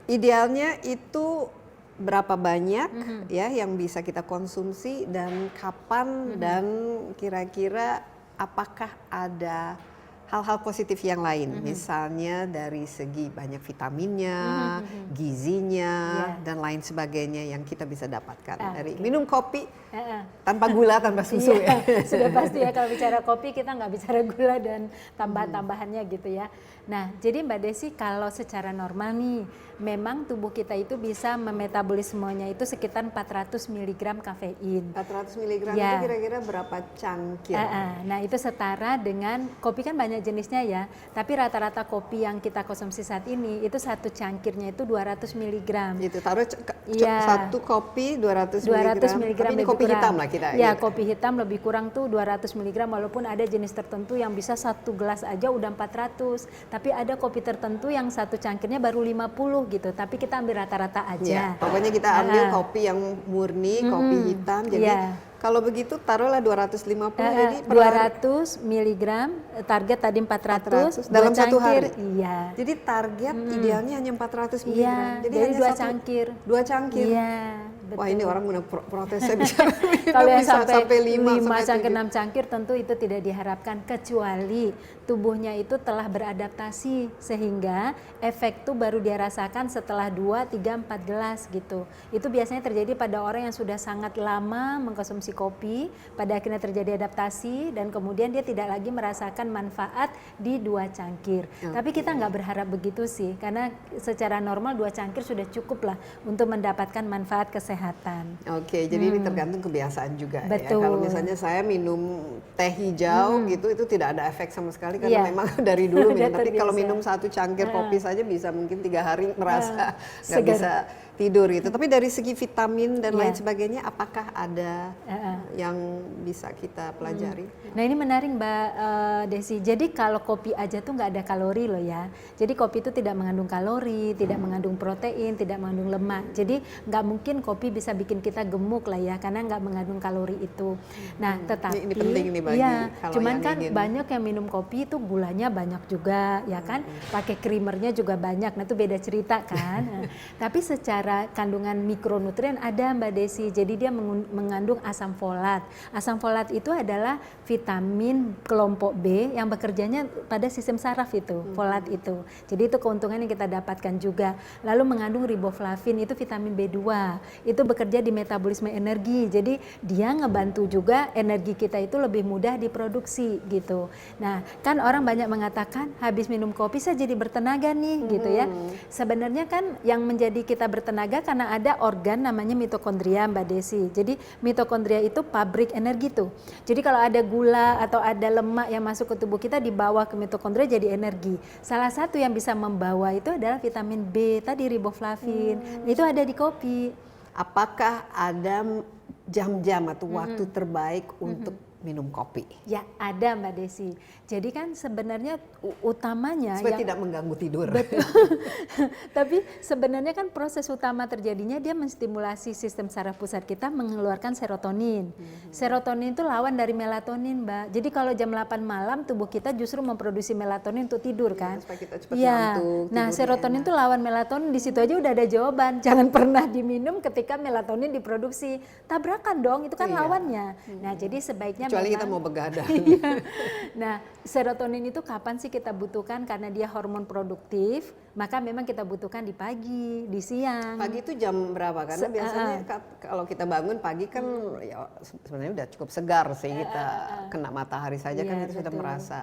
idealnya itu berapa banyak ya yang bisa kita konsumsi dan kapan dan kira-kira apakah ada hal-hal positif yang lain, misalnya dari segi banyak vitaminnya, gizinya, dan lain sebagainya yang kita bisa dapatkan dari minum kopi tanpa gula, tanpa susu ya. Sudah pasti ya, kalau bicara kopi kita nggak bicara gula dan tambahan-tambahannya gitu ya. Nah, jadi Mbak Desi, kalau secara normal nih, memang tubuh kita itu bisa memetabolismenya itu sekitar 400 mg kafein. 400 mg itu kira-kira berapa cangkir? Nah, itu setara dengan kopi kan banyak jenisnya ya, tapi rata-rata kopi yang kita konsumsi saat ini itu satu cangkirnya itu 200 mg. Gitu, taruh satu kopi 200 mg. Tapi ini kopi hitam lah kita. Ya, kopi hitam lebih kurang tuh 200 mg, walaupun ada jenis tertentu yang bisa satu gelas aja udah 400. Tapi ada kopi tertentu yang satu cangkirnya baru 50 gitu, tapi kita ambil rata-rata aja. Ya, pokoknya kita ambil kopi yang murni, kopi hitam. Jadi kalau begitu taruhlah 250 jadi 200 mg, target tadi 400 dalam satu hari. Iya. Jadi target idealnya hanya 400 mg. Iya, Jadi dari hanya 2 cangkir. 2 cangkir. Iya. Betul. Wah, ini orang mau protes saya bisa kalau yang bisa sampai 5 sampai cangkir 7. 6 cangkir tentu itu tidak diharapkan, kecuali tubuhnya itu telah beradaptasi sehingga efek itu baru dia rasakan setelah 2, 3, 4 gelas gitu. Itu biasanya terjadi pada orang yang sudah sangat lama mengkonsumsi kopi, pada akhirnya terjadi adaptasi dan kemudian dia tidak lagi merasakan manfaat di 2 cangkir. Tapi kita nggak berharap begitu sih, karena secara normal 2 cangkir sudah cukup lah untuk mendapatkan manfaat kesehatan. Oke, jadi ini tergantung kebiasaan juga. Betul. Ya. Kalau misalnya saya minum teh hijau gitu, itu tidak ada efek sama sekali karena memang dari dulu minum. Tapi kalau minum satu cangkir kopi saja bisa mungkin 3 hari merasa nggak bisa tidur gitu. Tapi dari segi vitamin dan lain sebagainya, apakah ada yang bisa kita pelajari? Nah, ini menarik Mbak Desi. Jadi kalau kopi aja tuh nggak ada kalori loh ya. Jadi kopi itu tidak mengandung kalori, tidak mengandung protein, tidak mengandung lemak. Jadi nggak mungkin kopi bisa bikin kita gemuk lah ya, karena nggak mengandung kalori itu. Nah, tetapi ini penting nih bagi kalau cuman yang kan ingin. banyak yang minum kopi itu gulanya banyak juga ya kan, pakai creamernya juga banyak. Nah, itu beda cerita kan. Tapi secara kandungan mikronutrien ada Mbak Desi. Jadi dia mengandung asam folat. Asam folat itu adalah vitamin kelompok B yang bekerjanya pada sistem saraf itu, folat itu. Jadi itu keuntungan yang kita dapatkan juga. Lalu mengandung riboflavin, itu vitamin B2. Itu bekerja di metabolisme energi. Jadi dia ngebantu juga energi kita itu lebih mudah diproduksi gitu. Nah, kan orang banyak mengatakan habis minum kopi saya jadi bertenaga nih gitu ya. Sebenarnya kan yang menjadi kita bertenaga karena ada organ namanya mitokondria Mbak Desi. Jadi mitokondria itu pabrik energi tuh. Jadi kalau ada gula atau ada lemak yang masuk ke tubuh kita dibawa ke mitokondria jadi energi. Salah satu yang bisa membawa itu adalah vitamin B tadi, riboflavin. Itu ada di kopi. Apakah ada jam-jam atau waktu terbaik untuk minum kopi? Ya, ada Mbak Desi. Jadi kan sebenarnya utamanya supaya tidak mengganggu tidur. Betul. Tapi sebenarnya kan proses utama terjadinya dia menstimulasi sistem saraf pusat kita mengeluarkan serotonin. Serotonin itu lawan dari melatonin, Mbak. Jadi kalau jam 8 malam tubuh kita justru memproduksi melatonin untuk tidur kan. Supaya kita cepat ngantuk. Nah, serotonin itu lawan melatonin, di situ aja udah ada jawaban. Jangan pernah diminum ketika melatonin diproduksi. Tabrakan dong, itu kan lawannya. Nah, jadi sebaiknya kecuali memang, kita mau begadang. Nah, serotonin itu kapan sih kita butuhkan? Karena dia hormon produktif, maka memang kita butuhkan di pagi, di siang. Pagi itu jam berapa? Karena biasanya kalau kita bangun pagi kan ya sebenarnya udah cukup segar sih, kita kena matahari saja kan itu sudah merasa.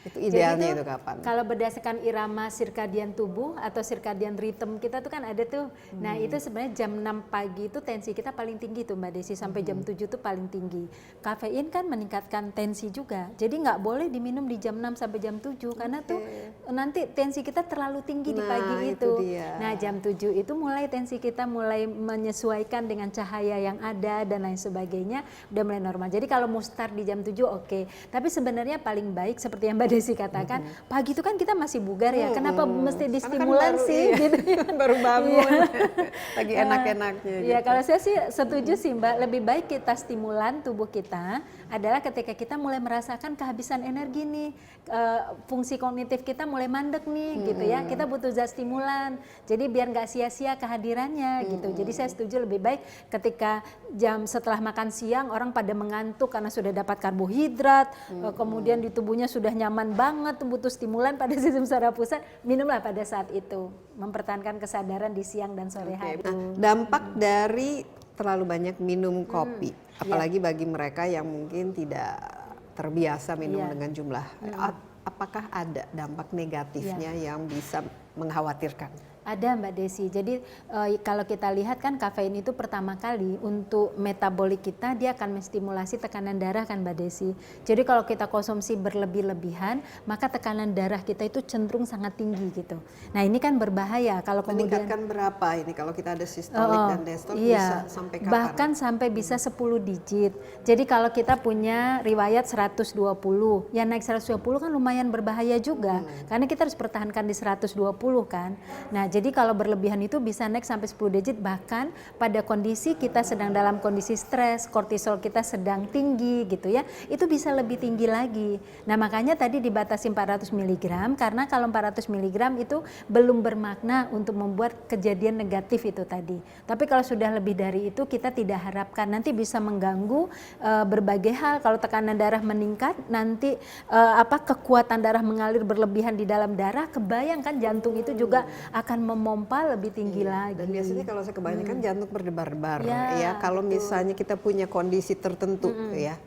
Itu idealnya Jadi itu kapan? Kalau berdasarkan irama sirkadian tubuh atau sirkadian rhythm kita tuh kan ada tuh. Nah, itu sebenarnya jam 6 pagi itu tensi kita paling tinggi tuh Mbak Desi, sampai jam 7 tuh paling tinggi. Kafein kan meningkatkan tensi juga. Jadi nggak boleh diminum di jam 6 sampai jam 7 karena tuh nanti tensi kita terlalu tinggi di pagi itu itu. dia. Nah, jam 7 itu mulai tensi kita mulai menyesuaikan dengan cahaya yang ada dan lain sebagainya, udah mulai normal. Jadi kalau mau start di jam 7 oke. Tapi sebenarnya paling baik seperti yang Mbak Desi katakan, pagi itu kan kita masih bugar ya. Kenapa mesti distimulan sih gitu. Baru bangun. Lagi enak-enaknya Iya, gitu. kalau saya sih setuju sih Mbak, lebih baik kita stimulan tubuh kita adalah ketika kita mulai merasakan kehabisan energi nih, fungsi kognitif kita mulai mandek nih gitu ya, kita butuh zat stimulan, jadi biar nggak sia-sia kehadirannya gitu. Jadi saya setuju lebih baik ketika jam setelah makan siang orang pada mengantuk karena sudah dapat karbohidrat, kemudian di tubuhnya sudah nyaman banget, butuh stimulan pada sistem saraf pusat, minumlah pada saat itu, mempertahankan kesadaran di siang dan sore hari. Nah, dampak dari terlalu banyak minum kopi, apalagi bagi mereka yang mungkin tidak terbiasa minum dengan jumlah, apakah ada dampak negatifnya yang bisa mengkhawatirkan? Ada Mbak Desi, jadi kalau kita lihat kan kafein itu pertama kali untuk metabolik kita dia akan menstimulasi tekanan darah kan Mbak Desi. Jadi kalau kita konsumsi berlebih-lebihan maka tekanan darah kita itu cenderung sangat tinggi gitu. Nah ini kan berbahaya kalau kemudian. Meningkatkan berapa ini kalau kita ada sistolik dan diastolik bisa sampai kapan? Bahkan sampai bisa 10 digit. Jadi kalau kita punya riwayat 120, ya naik 120 kan lumayan berbahaya juga. Karena kita harus pertahankan di 120 kan. Nah jadi kalau berlebihan itu bisa naik sampai 10 digit, bahkan pada kondisi kita sedang dalam kondisi stres, kortisol kita sedang tinggi gitu ya, itu bisa lebih tinggi lagi. Nah makanya tadi dibatasi 400 mg, karena kalau 400 mg itu belum bermakna untuk membuat kejadian negatif itu tadi. Tapi kalau sudah lebih dari itu kita tidak harapkan, nanti bisa mengganggu berbagai hal. Kalau tekanan darah meningkat, nanti kekuatan darah mengalir berlebihan di dalam darah, kebayangkan jantung itu juga akan memompa lebih tinggi lagi. Dan biasanya kalau saya kebanyakan jantung berdebar-debar ya. Kalau misalnya kita punya kondisi tertentu ya,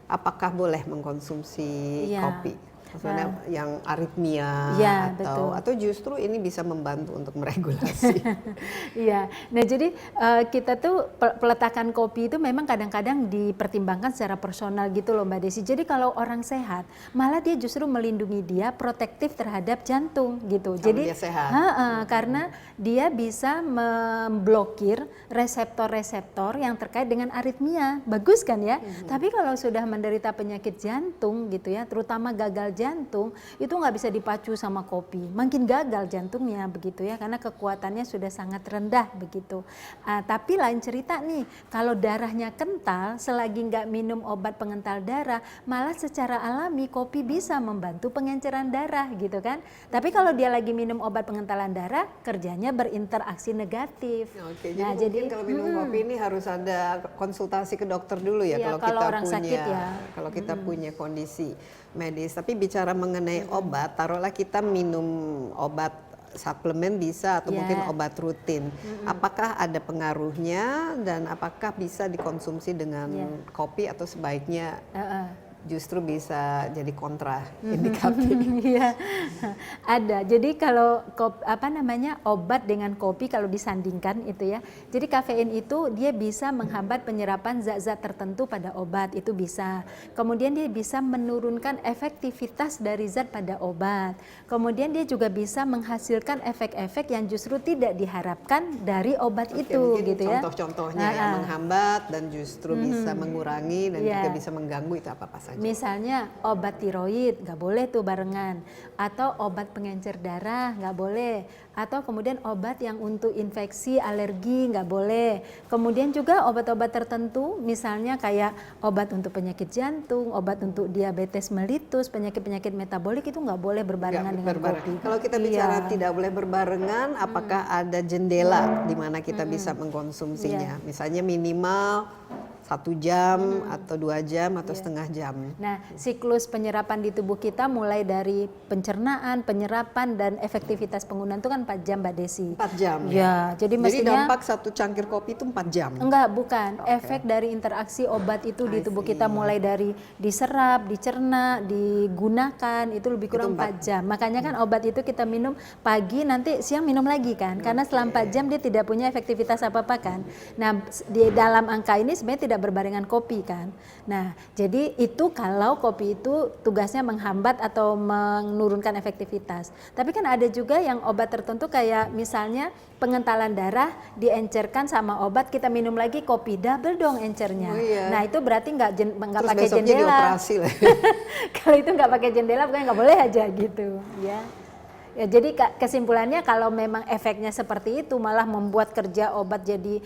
apakah boleh mengkonsumsi kopi? Maksudnya yang aritmia atau justru ini bisa membantu untuk meregulasi. Iya. Nah jadi kita tuh peletakan kopi itu memang kadang-kadang dipertimbangkan secara personal gitu loh Mbak Desi. Jadi kalau orang sehat malah dia justru melindungi dia, protektif terhadap jantung gitu. Kalau jadi dia sehat. Karena dia bisa memblokir reseptor-reseptor yang terkait dengan aritmia. Bagus kan ya? Tapi kalau sudah menderita penyakit jantung gitu ya, terutama gagal jantung, itu nggak bisa dipacu sama kopi, makin gagal jantungnya begitu ya, karena kekuatannya sudah sangat rendah begitu. Tapi lain cerita nih, kalau darahnya kental, selagi nggak minum obat pengental darah, malah secara alami kopi bisa membantu pengenceran darah gitu kan. Tapi kalau dia lagi minum obat pengentalan darah, kerjanya berinteraksi negatif. Oke, jadi kalau minum kopi ini harus ada konsultasi ke dokter dulu ya, Iya, kalau orang sakit ya. Kalau kita punya kondisi medis. Tapi bicara mengenai obat, taruhlah kita minum obat suplemen bisa atau mungkin obat rutin. Apakah ada pengaruhnya dan apakah bisa dikonsumsi dengan kopi atau sebaiknya justru bisa jadi kontra indikatif? Iya, ada. Jadi kalau obat dengan kopi kalau disandingkan itu ya, jadi kafein itu dia bisa menghambat penyerapan zat-zat tertentu pada obat, itu bisa. Kemudian dia bisa menurunkan efektivitas dari zat pada obat. Kemudian dia juga bisa menghasilkan efek-efek yang justru tidak diharapkan dari obat itu gitu ya. Contoh-contohnya yang menghambat dan justru bisa mengurangi dan juga bisa mengganggu itu apa-apa saja. Misalnya obat tiroid nggak boleh tuh barengan, atau obat pengencer darah nggak boleh, atau kemudian obat yang untuk infeksi alergi nggak boleh. Kemudian juga obat-obat tertentu misalnya kayak obat untuk penyakit jantung, obat untuk diabetes mellitus, penyakit-penyakit metabolik itu nggak boleh berbarengan dengan kopi. Kalau kita bicara tidak boleh berbarengan, apakah ada jendela di mana kita bisa mengkonsumsinya? Misalnya minimal 1 jam atau 2 jam atau setengah jam. Nah, siklus penyerapan di tubuh kita mulai dari pencernaan, penyerapan, dan efektivitas penggunaan itu kan 4 jam, Mbak Desi. 4 jam. Ya, jadi mestinya dampak 1 cangkir kopi itu 4 jam. enggak, bukan. Efek dari interaksi obat itu di tubuh kita mulai dari diserap, dicerna, digunakan itu lebih kurang 4 jam. Makanya kan obat itu kita minum pagi, nanti siang minum lagi kan. Karena setelah 4 jam dia tidak punya efektivitas apa-apa kan. Nah, di dalam angka ini sebenarnya tidak berbarengan kopi kan. Nah, jadi itu kalau kopi itu tugasnya menghambat atau menurunkan efektivitas. Tapi kan ada juga yang obat tertentu kayak misalnya pengentalan darah diencerkan sama obat, kita minum lagi kopi, double dong encernya. Oh, iya. Nah, itu berarti nggak Terus pakai besoknya jendela. dioperasi lah. Kalau itu nggak pakai jendela, bukan nggak boleh aja gitu ya. Ya, jadi kesimpulannya kalau memang efeknya seperti itu malah membuat kerja obat jadi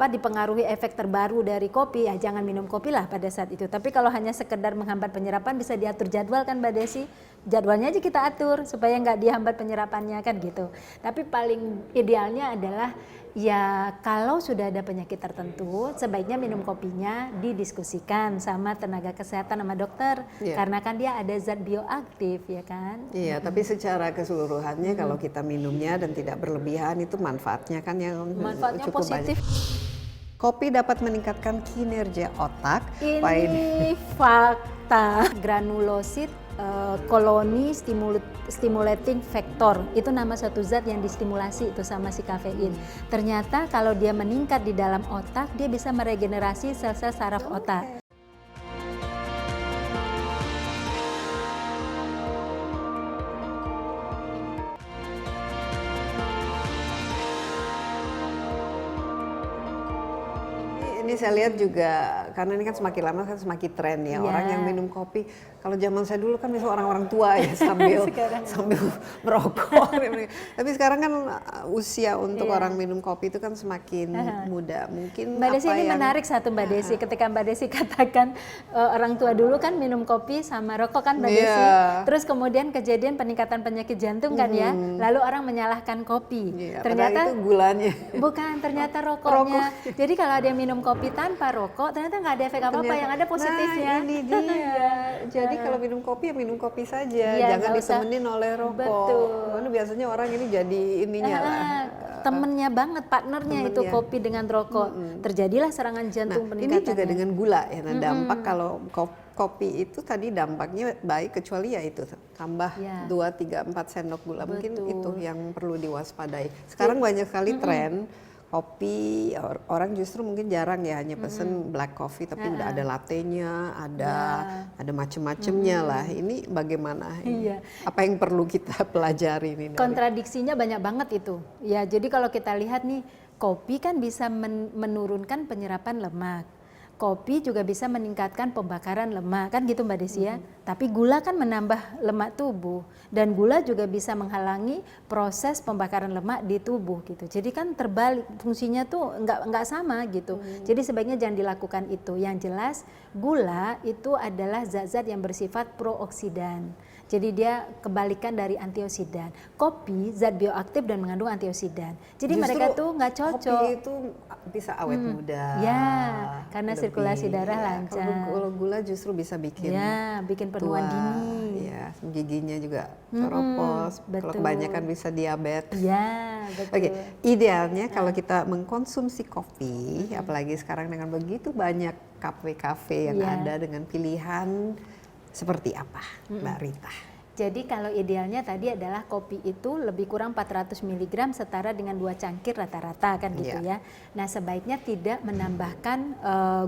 dipengaruhi efek terbaru dari kopi, ya jangan minum kopi lah pada saat itu. Tapi kalau hanya sekedar menghambat penyerapan bisa diatur jadwal kan Mbak Desi, jadwalnya aja kita atur supaya nggak dihambat penyerapannya kan gitu. Tapi paling idealnya adalah ya kalau sudah ada penyakit tertentu sebaiknya minum kopinya didiskusikan sama tenaga kesehatan sama dokter, karena kan dia ada zat bioaktif ya kan. Iya, tapi secara keseluruhannya kalau kita minumnya dan tidak berlebihan itu manfaatnya kan yang Manfaatnya cukup positif. banyak. Kopi dapat meningkatkan kinerja otak. Ini fakta. Granulosit koloni stimulating factor itu nama suatu zat yang distimulasi itu sama si kafein. Ternyata kalau dia meningkat di dalam otak, dia bisa meregenerasi sel-sel saraf otak. Ini saya lihat juga karena ini kan semakin lama kan semakin tren ya, orang yang minum kopi. Kalau zaman saya dulu kan biasanya orang-orang tua ya sambil merokok. Tapi sekarang kan usia untuk orang minum kopi itu kan semakin muda. Mungkin Mbak Desi ini menarik satu Mbak Desi, ketika Mbak Desi katakan orang tua dulu kan minum kopi sama rokok kan Mbak Desi. Terus kemudian kejadian peningkatan penyakit jantung kan ya, lalu orang menyalahkan kopi. Ternyata itu gulanya. Bukan, ternyata rokoknya. Jadi kalau ada yang minum kopi tanpa rokok, ternyata nggak ada efek apa-apa, yang ada positifnya. Nah, ini dia. Jadi kalau minum kopi ya minum kopi saja, jangan ditemenin oleh rokok. Betul. Karena biasanya orang ini jadi ininya lah. Temennya banget, partnernya itu kopi dengan rokok. Terjadilah serangan jantung peningkatan. Ini juga dengan gula ya. Nah, dampak kalau kopi itu tadi dampaknya baik kecuali ya itu tambah 2, 3, 4 sendok gula. Mungkin itu yang perlu diwaspadai. Sekarang banyak sekali tren kopi, orang justru mungkin jarang ya hanya pesen black coffee, tapi udah ada latte-nya, ada macem-macemnya lah. Ini bagaimana? Apa yang perlu kita pelajari ini? Kontradiksinya banyak banget itu. Ya, jadi kalau kita lihat nih, kopi kan bisa menurunkan penyerapan lemak. Kopi juga bisa meningkatkan pembakaran lemak, kan gitu Mbak Desi ya. Tapi gula kan menambah lemak tubuh, dan gula juga bisa menghalangi proses pembakaran lemak di tubuh gitu. Jadi kan terbalik, fungsinya tuh nggak sama gitu. Jadi sebaiknya jangan dilakukan itu. Yang jelas gula itu adalah zat-zat yang bersifat prooksidan. Jadi dia kebalikan dari antioksidan. Kopi zat bioaktif dan mengandung antioksidan. Jadi justru mereka tuh nggak cocok. Kopi itu bisa awet muda. Ya, karena sirkulasi darah lancar. Kalau gula justru bisa bikin bikin penuaan dini. Ya, giginya juga keropos. Kalau kebanyakan bisa diabetes. Ya, betul. Oke, idealnya kalau kita mengkonsumsi kopi, apalagi sekarang dengan begitu banyak kafe-kafe yang ada dengan pilihan seperti apa, Mbak Rita? Jadi kalau idealnya tadi adalah kopi itu lebih kurang 400 mg setara dengan 2 cangkir rata-rata kan gitu ya. Nah sebaiknya tidak menambahkan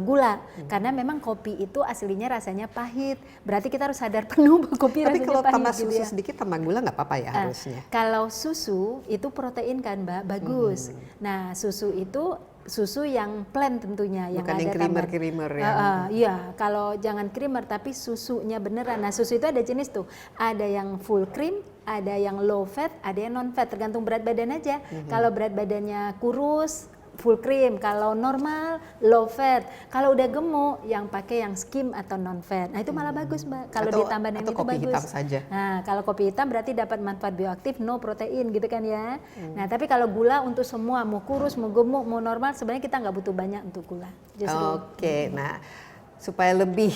gula karena memang kopi itu aslinya rasanya pahit. Berarti kita harus sadar penuh bahwa kopi rasanya pahit. Tapi kalau tambah gitu susu sedikit tambah gula nggak apa-apa ya harusnya? Kalau susu itu protein kan Mbak, bagus. Nah susu itu susu yang plain tentunya, yang bukan ada yang creamer ya. Iya, kalau jangan creamer tapi susunya beneran. Nah, susu itu ada jenis tuh. Ada yang full cream, ada yang low fat, ada yang non fat, tergantung berat badan aja. Kalau berat badannya kurus, full cream, kalau normal low fat, kalau udah gemuk yang pakai yang skim atau non fat. Nah itu malah bagus Mbak. Kalau ditambah yang itu kopi bagus. hitam saja. Nah kalau kopi hitam berarti dapat manfaat bioaktif, no protein gitu kan ya. Nah tapi kalau gula untuk semua, mau kurus, mau gemuk, mau normal, sebenarnya kita nggak butuh banyak untuk gula. Oke, nah supaya lebih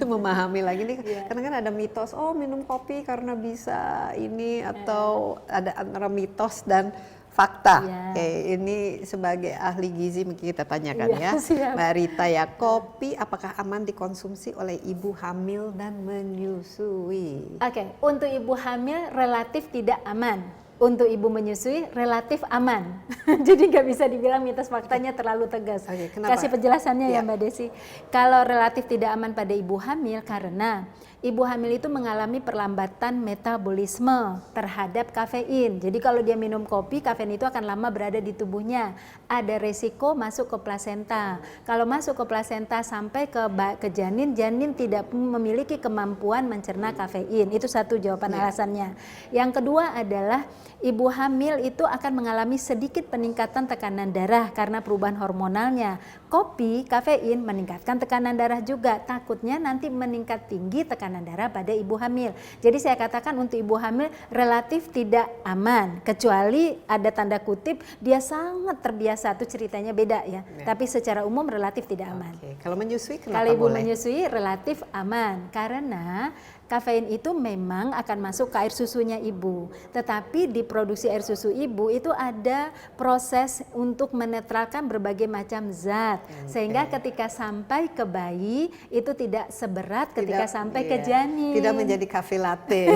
memahami lagi nih, karena kan ada mitos, oh minum kopi karena bisa ini, atau ada antara mitos dan fakta. Oke, ini sebagai ahli gizi mungkin kita tanyakan ya, siap. Mbak Rita ya, kopi apakah aman dikonsumsi oleh ibu hamil dan menyusui? Oke, untuk ibu hamil relatif tidak aman. Untuk ibu menyusui relatif aman. Jadi nggak bisa dibilang mitos faktanya terlalu tegas. Kenapa? Kasih penjelasannya ya Mbak Desi. Kalau relatif tidak aman pada ibu hamil karena ibu hamil itu mengalami perlambatan metabolisme terhadap kafein. Jadi kalau dia minum kopi, kafein itu akan lama berada di tubuhnya. Ada resiko masuk ke plasenta. Kalau masuk ke plasenta sampai ke janin, janin tidak memiliki kemampuan mencerna kafein. Itu satu jawaban alasannya. Yang kedua adalah ibu hamil itu akan mengalami sedikit peningkatan tekanan darah karena perubahan hormonalnya. Kopi, kafein meningkatkan tekanan darah juga. Takutnya nanti meningkat tinggi tekanan darah pada ibu hamil. Jadi saya katakan untuk ibu hamil relatif tidak aman. Kecuali ada tanda kutip dia sangat terbiasa, itu ceritanya beda ya. Tapi secara umum relatif tidak aman. Kalau menyusui kenapa Kalau ibu boleh? menyusui relatif aman karena kafein itu memang akan masuk ke air susunya ibu. Tetapi di produksi air susu ibu itu ada proses untuk menetralkan berbagai macam zat. Sehingga ketika sampai ke bayi itu tidak seberat ketika sampai ke janin. Tidak menjadi kafe latte.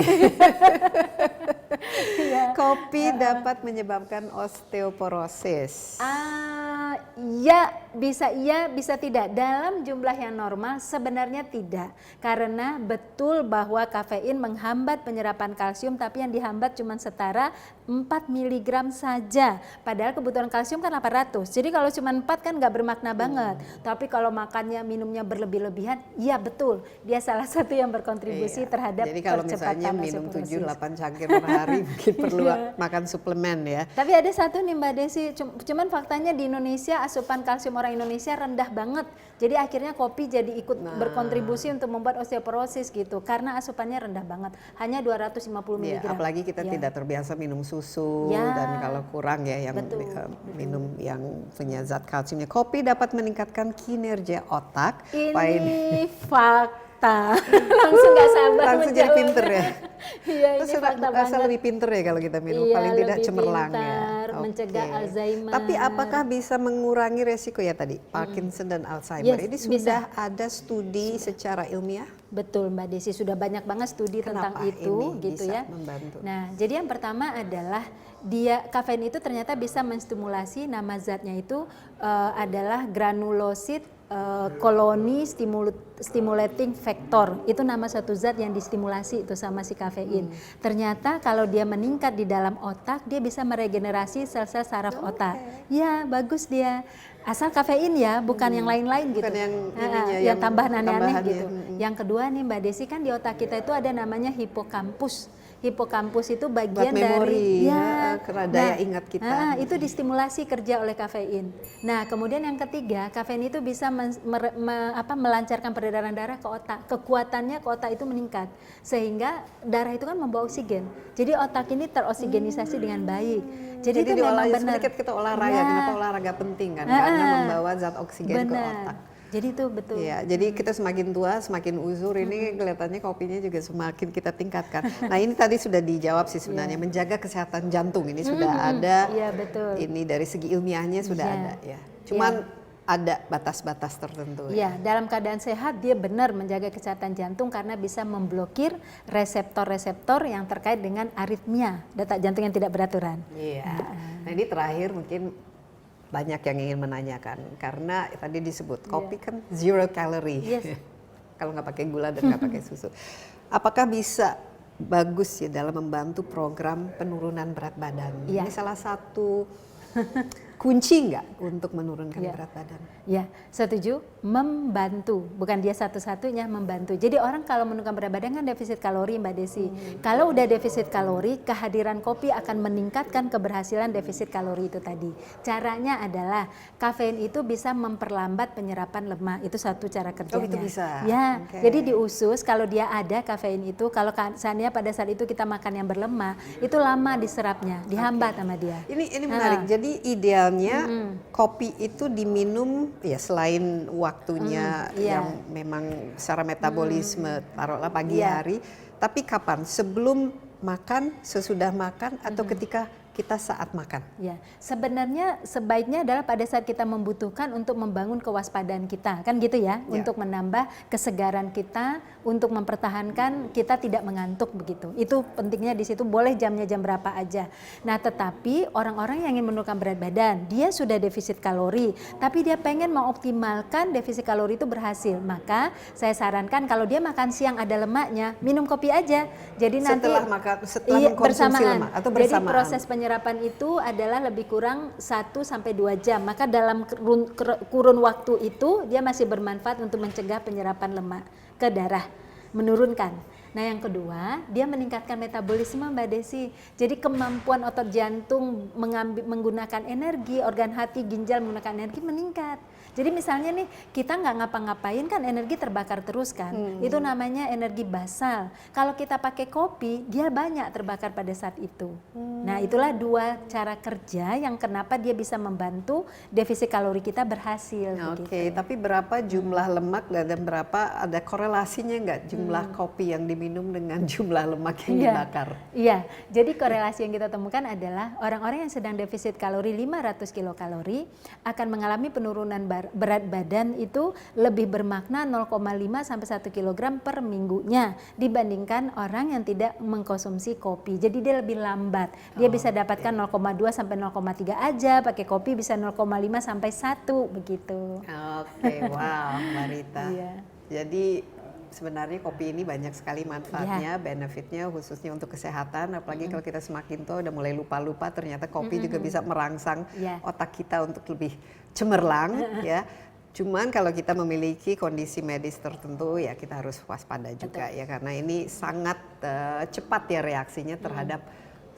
Kopi dapat menyebabkan osteoporosis. Ya bisa tidak. Dalam jumlah yang normal sebenarnya tidak. Karena betul bahwa kafein menghambat penyerapan kalsium, tapi yang dihambat cuma setara 4 mg saja. Padahal kebutuhan kalsium kan 800. Jadi kalau cuma 4 kan nggak bermakna banget. Tapi kalau makannya, minumnya berlebih-lebihan, ya betul. Dia salah satu yang berkontribusi terhadap Jadi kalau misalnya minum 7-8 cangkir per hari mungkin perlu makan suplemen ya. Tapi ada satu nih Mbak Desi, cuman faktanya di Indonesia asupan kalsium orang Indonesia rendah banget. Jadi akhirnya kopi jadi ikut berkontribusi untuk membuat osteoporosis gitu. Karena asupannya rendah banget, hanya 250 mg. Apalagi kita tidak terbiasa minum susu dan kalau kurang ya yang minum yang punya zat kalsiumnya. Kopi dapat meningkatkan kinerja otak. Ini fakta. Langsung nggak sabar langsung jadi pinter ya. Iya, ini fakta banget. Lebih pinter ya kalau kita minum, paling tidak cemerlang ya. Mencegah Alzheimer. Tapi apakah bisa mengurangi resiko ya tadi Parkinson dan Alzheimer? Ini sudah ada studi secara ilmiah? Betul Mbak Desi, sudah banyak banget studi tentang itu ini gitu bisa ya. membantu? Nah, jadi yang pertama adalah kafein itu ternyata bisa menstimulasi, nama zatnya itu adalah granulosid koloni stimulating factor. Itu nama satu zat yang distimulasi itu sama si kafein. Ternyata kalau dia meningkat di dalam otak, dia bisa meregenerasi sel-sel saraf otak. Ya, bagus dia. Asal kafein ya, bukan yang lain-lain gitu. Yang tambahan aneh-aneh gitu. Yang kedua nih Mbak Desi, kan di otak kita itu ada namanya hipokampus. Hipokampus itu bagian memori, dari daya ingat kita. Itu distimulasi kerja oleh kafein. Nah, kemudian yang ketiga, kafein itu bisa melancarkan peredaran darah ke otak. Kekuatannya ke otak itu meningkat, sehingga darah itu kan membawa oksigen. Jadi otak ini teroksigenisasi dengan baik. Jadi itu memang benar. Sedikit kita olahraga, kenapa olahraga penting kan? Karena membawa zat oksigen ke otak. Jadi itu betul. Iya, jadi kita semakin tua, semakin uzur, ini kelihatannya kopinya juga semakin kita tingkatkan. Nah, ini tadi sudah dijawab sih sebenarnya, menjaga kesehatan jantung ini sudah ada. Iya, betul. Ini dari segi ilmiahnya sudah ada ya. Cuman ada batas-batas tertentu. Iya, dalam keadaan sehat dia benar menjaga kesehatan jantung karena bisa memblokir reseptor-reseptor yang terkait dengan aritmia, detak jantung yang tidak beraturan. Iya. Nah, ini terakhir mungkin banyak yang ingin menanyakan karena tadi disebut kopi kan 0 calorie. Kalau nggak pakai gula dan nggak pakai susu. Apakah bisa bagus ya dalam membantu program penurunan berat badan? Ini salah satu kunci nggak untuk menurunkan Ya. berat badan? Ya, setuju. Membantu, bukan dia satu-satunya membantu. Jadi orang kalau menurunkan berat badan kan defisit kalori, Mbak Desi. Kalau udah defisit kalori, kehadiran kopi akan meningkatkan keberhasilan defisit kalori itu tadi. Caranya adalah kafein itu bisa memperlambat penyerapan lemak. Itu satu cara kerjanya. Oh, itu bisa. Ya, Oke. jadi di usus kalau dia ada kafein itu, kalau seandainya pada saat itu kita makan yang berlemak, itu lama diserapnya, dihambat sama dia. Ini menarik. Jadi idealnya kopi itu diminum ya selain waktunya iya. yang memang secara metabolisme taruhlah pagi Iya. hari, tapi kapan? Sebelum makan, sesudah makan, atau ketika kita saat makan? Ya, sebenarnya sebaiknya adalah pada saat kita membutuhkan untuk membangun kewaspadaan kita, kan gitu ya, untuk menambah kesegaran kita, untuk mempertahankan kita tidak mengantuk begitu. Itu pentingnya di situ, boleh jamnya jam berapa aja. Nah, tetapi orang-orang yang ingin menurunkan berat badan, dia sudah defisit kalori, tapi dia pengen mengoptimalkan defisit kalori itu berhasil. Maka saya sarankan kalau dia makan siang ada lemaknya, minum kopi aja. Jadi nanti Setelah makan, setelah iya, mengkonsumsi bersamaan. lemak atau Jadi bersamaan? proses penyerapan itu adalah lebih kurang 1-2 jam. Maka dalam kurun waktu itu dia masih bermanfaat untuk mencegah penyerapan lemak ke darah, menurunkan. Nah, yang kedua, dia meningkatkan metabolisme, Mbak Desi. Jadi kemampuan otot jantung menggunakan energi, organ hati, ginjal menggunakan energi meningkat. Jadi misalnya nih, kita nggak ngapa-ngapain kan energi terbakar terus kan. Itu namanya energi basal. Kalau kita pakai kopi, dia banyak terbakar pada saat itu. Nah, itulah dua cara kerja yang kenapa dia bisa membantu defisit kalori kita berhasil. Oke, tapi berapa jumlah lemak dan berapa, ada korelasinya nggak jumlah kopi yang diminum dengan jumlah lemak yang dibakar? Iya, jadi korelasi yang kita temukan adalah orang-orang yang sedang defisit kalori 500 kilokalori akan mengalami penurunan berat badan itu lebih bermakna 0,5 sampai 1 kg per minggunya dibandingkan orang yang tidak mengkonsumsi kopi. Jadi dia lebih lambat. Dia bisa dapatkan 0,2 sampai 0,3 aja, pakai kopi bisa 0,5 sampai 1 begitu. Oke, wow, Mbak Rita. Iya. Jadi sebenarnya kopi ini banyak sekali manfaatnya, benefitnya khususnya untuk kesehatan. Apalagi kalau kita semakin tua udah mulai lupa-lupa, ternyata kopi juga bisa merangsang otak kita untuk lebih cemerlang, ya. Cuman kalau kita memiliki kondisi medis tertentu, ya kita harus waspada juga. Ya, karena ini sangat cepat ya reaksinya terhadap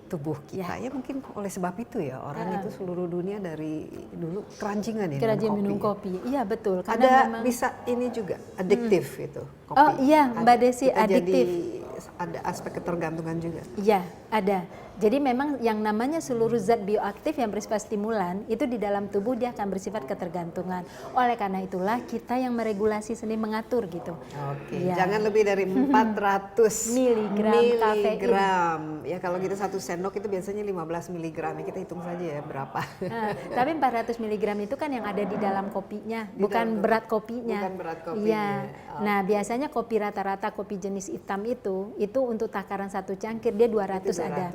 tubuh kita. Ya mungkin oleh sebab itu ya orang itu seluruh dunia dari dulu keranjingan ya minum kopi. Iya betul. Ada memang bisa ini juga adiktif itu kopi. Oh iya, Mbak Desi, kita adiktif. Jadi ada aspek ketergantungan juga. Iya, ada. Jadi memang yang namanya seluruh zat bioaktif yang bersifat stimulan itu di dalam tubuh dia akan bersifat ketergantungan. Oleh karena itulah kita yang meregulasi seni mengatur gitu. Oke, Ya. jangan lebih dari 400 miligram Ya kalau kita 1 sendok itu biasanya 15 miligram. Ya, kita hitung saja ya berapa. Nah, tapi 400 miligram itu kan yang ada di dalam kopinya, bukan berat kopinya. Bukan berat kopinya. Iya. Nah, biasanya kopi rata-rata kopi jenis hitam itu untuk takaran 1 cangkir dia 200 ada.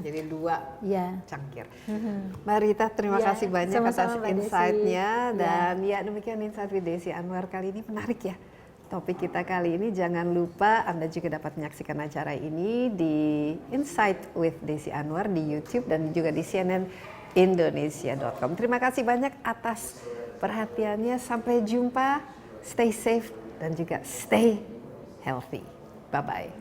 Jadi 2 Iya. cangkir. Mbak Rita, terima Ya, kasih banyak sama-sama, atas Mbak Desi. insight-nya. Dan ya demikian Insight with Desi Anwar kali ini, menarik ya. Topik kita kali ini, jangan lupa Anda juga dapat menyaksikan acara ini di Insight with Desi Anwar di YouTube dan juga di cnnindonesia.com. Terima kasih banyak atas perhatiannya. Sampai jumpa, stay safe dan juga stay healthy. Bye-bye.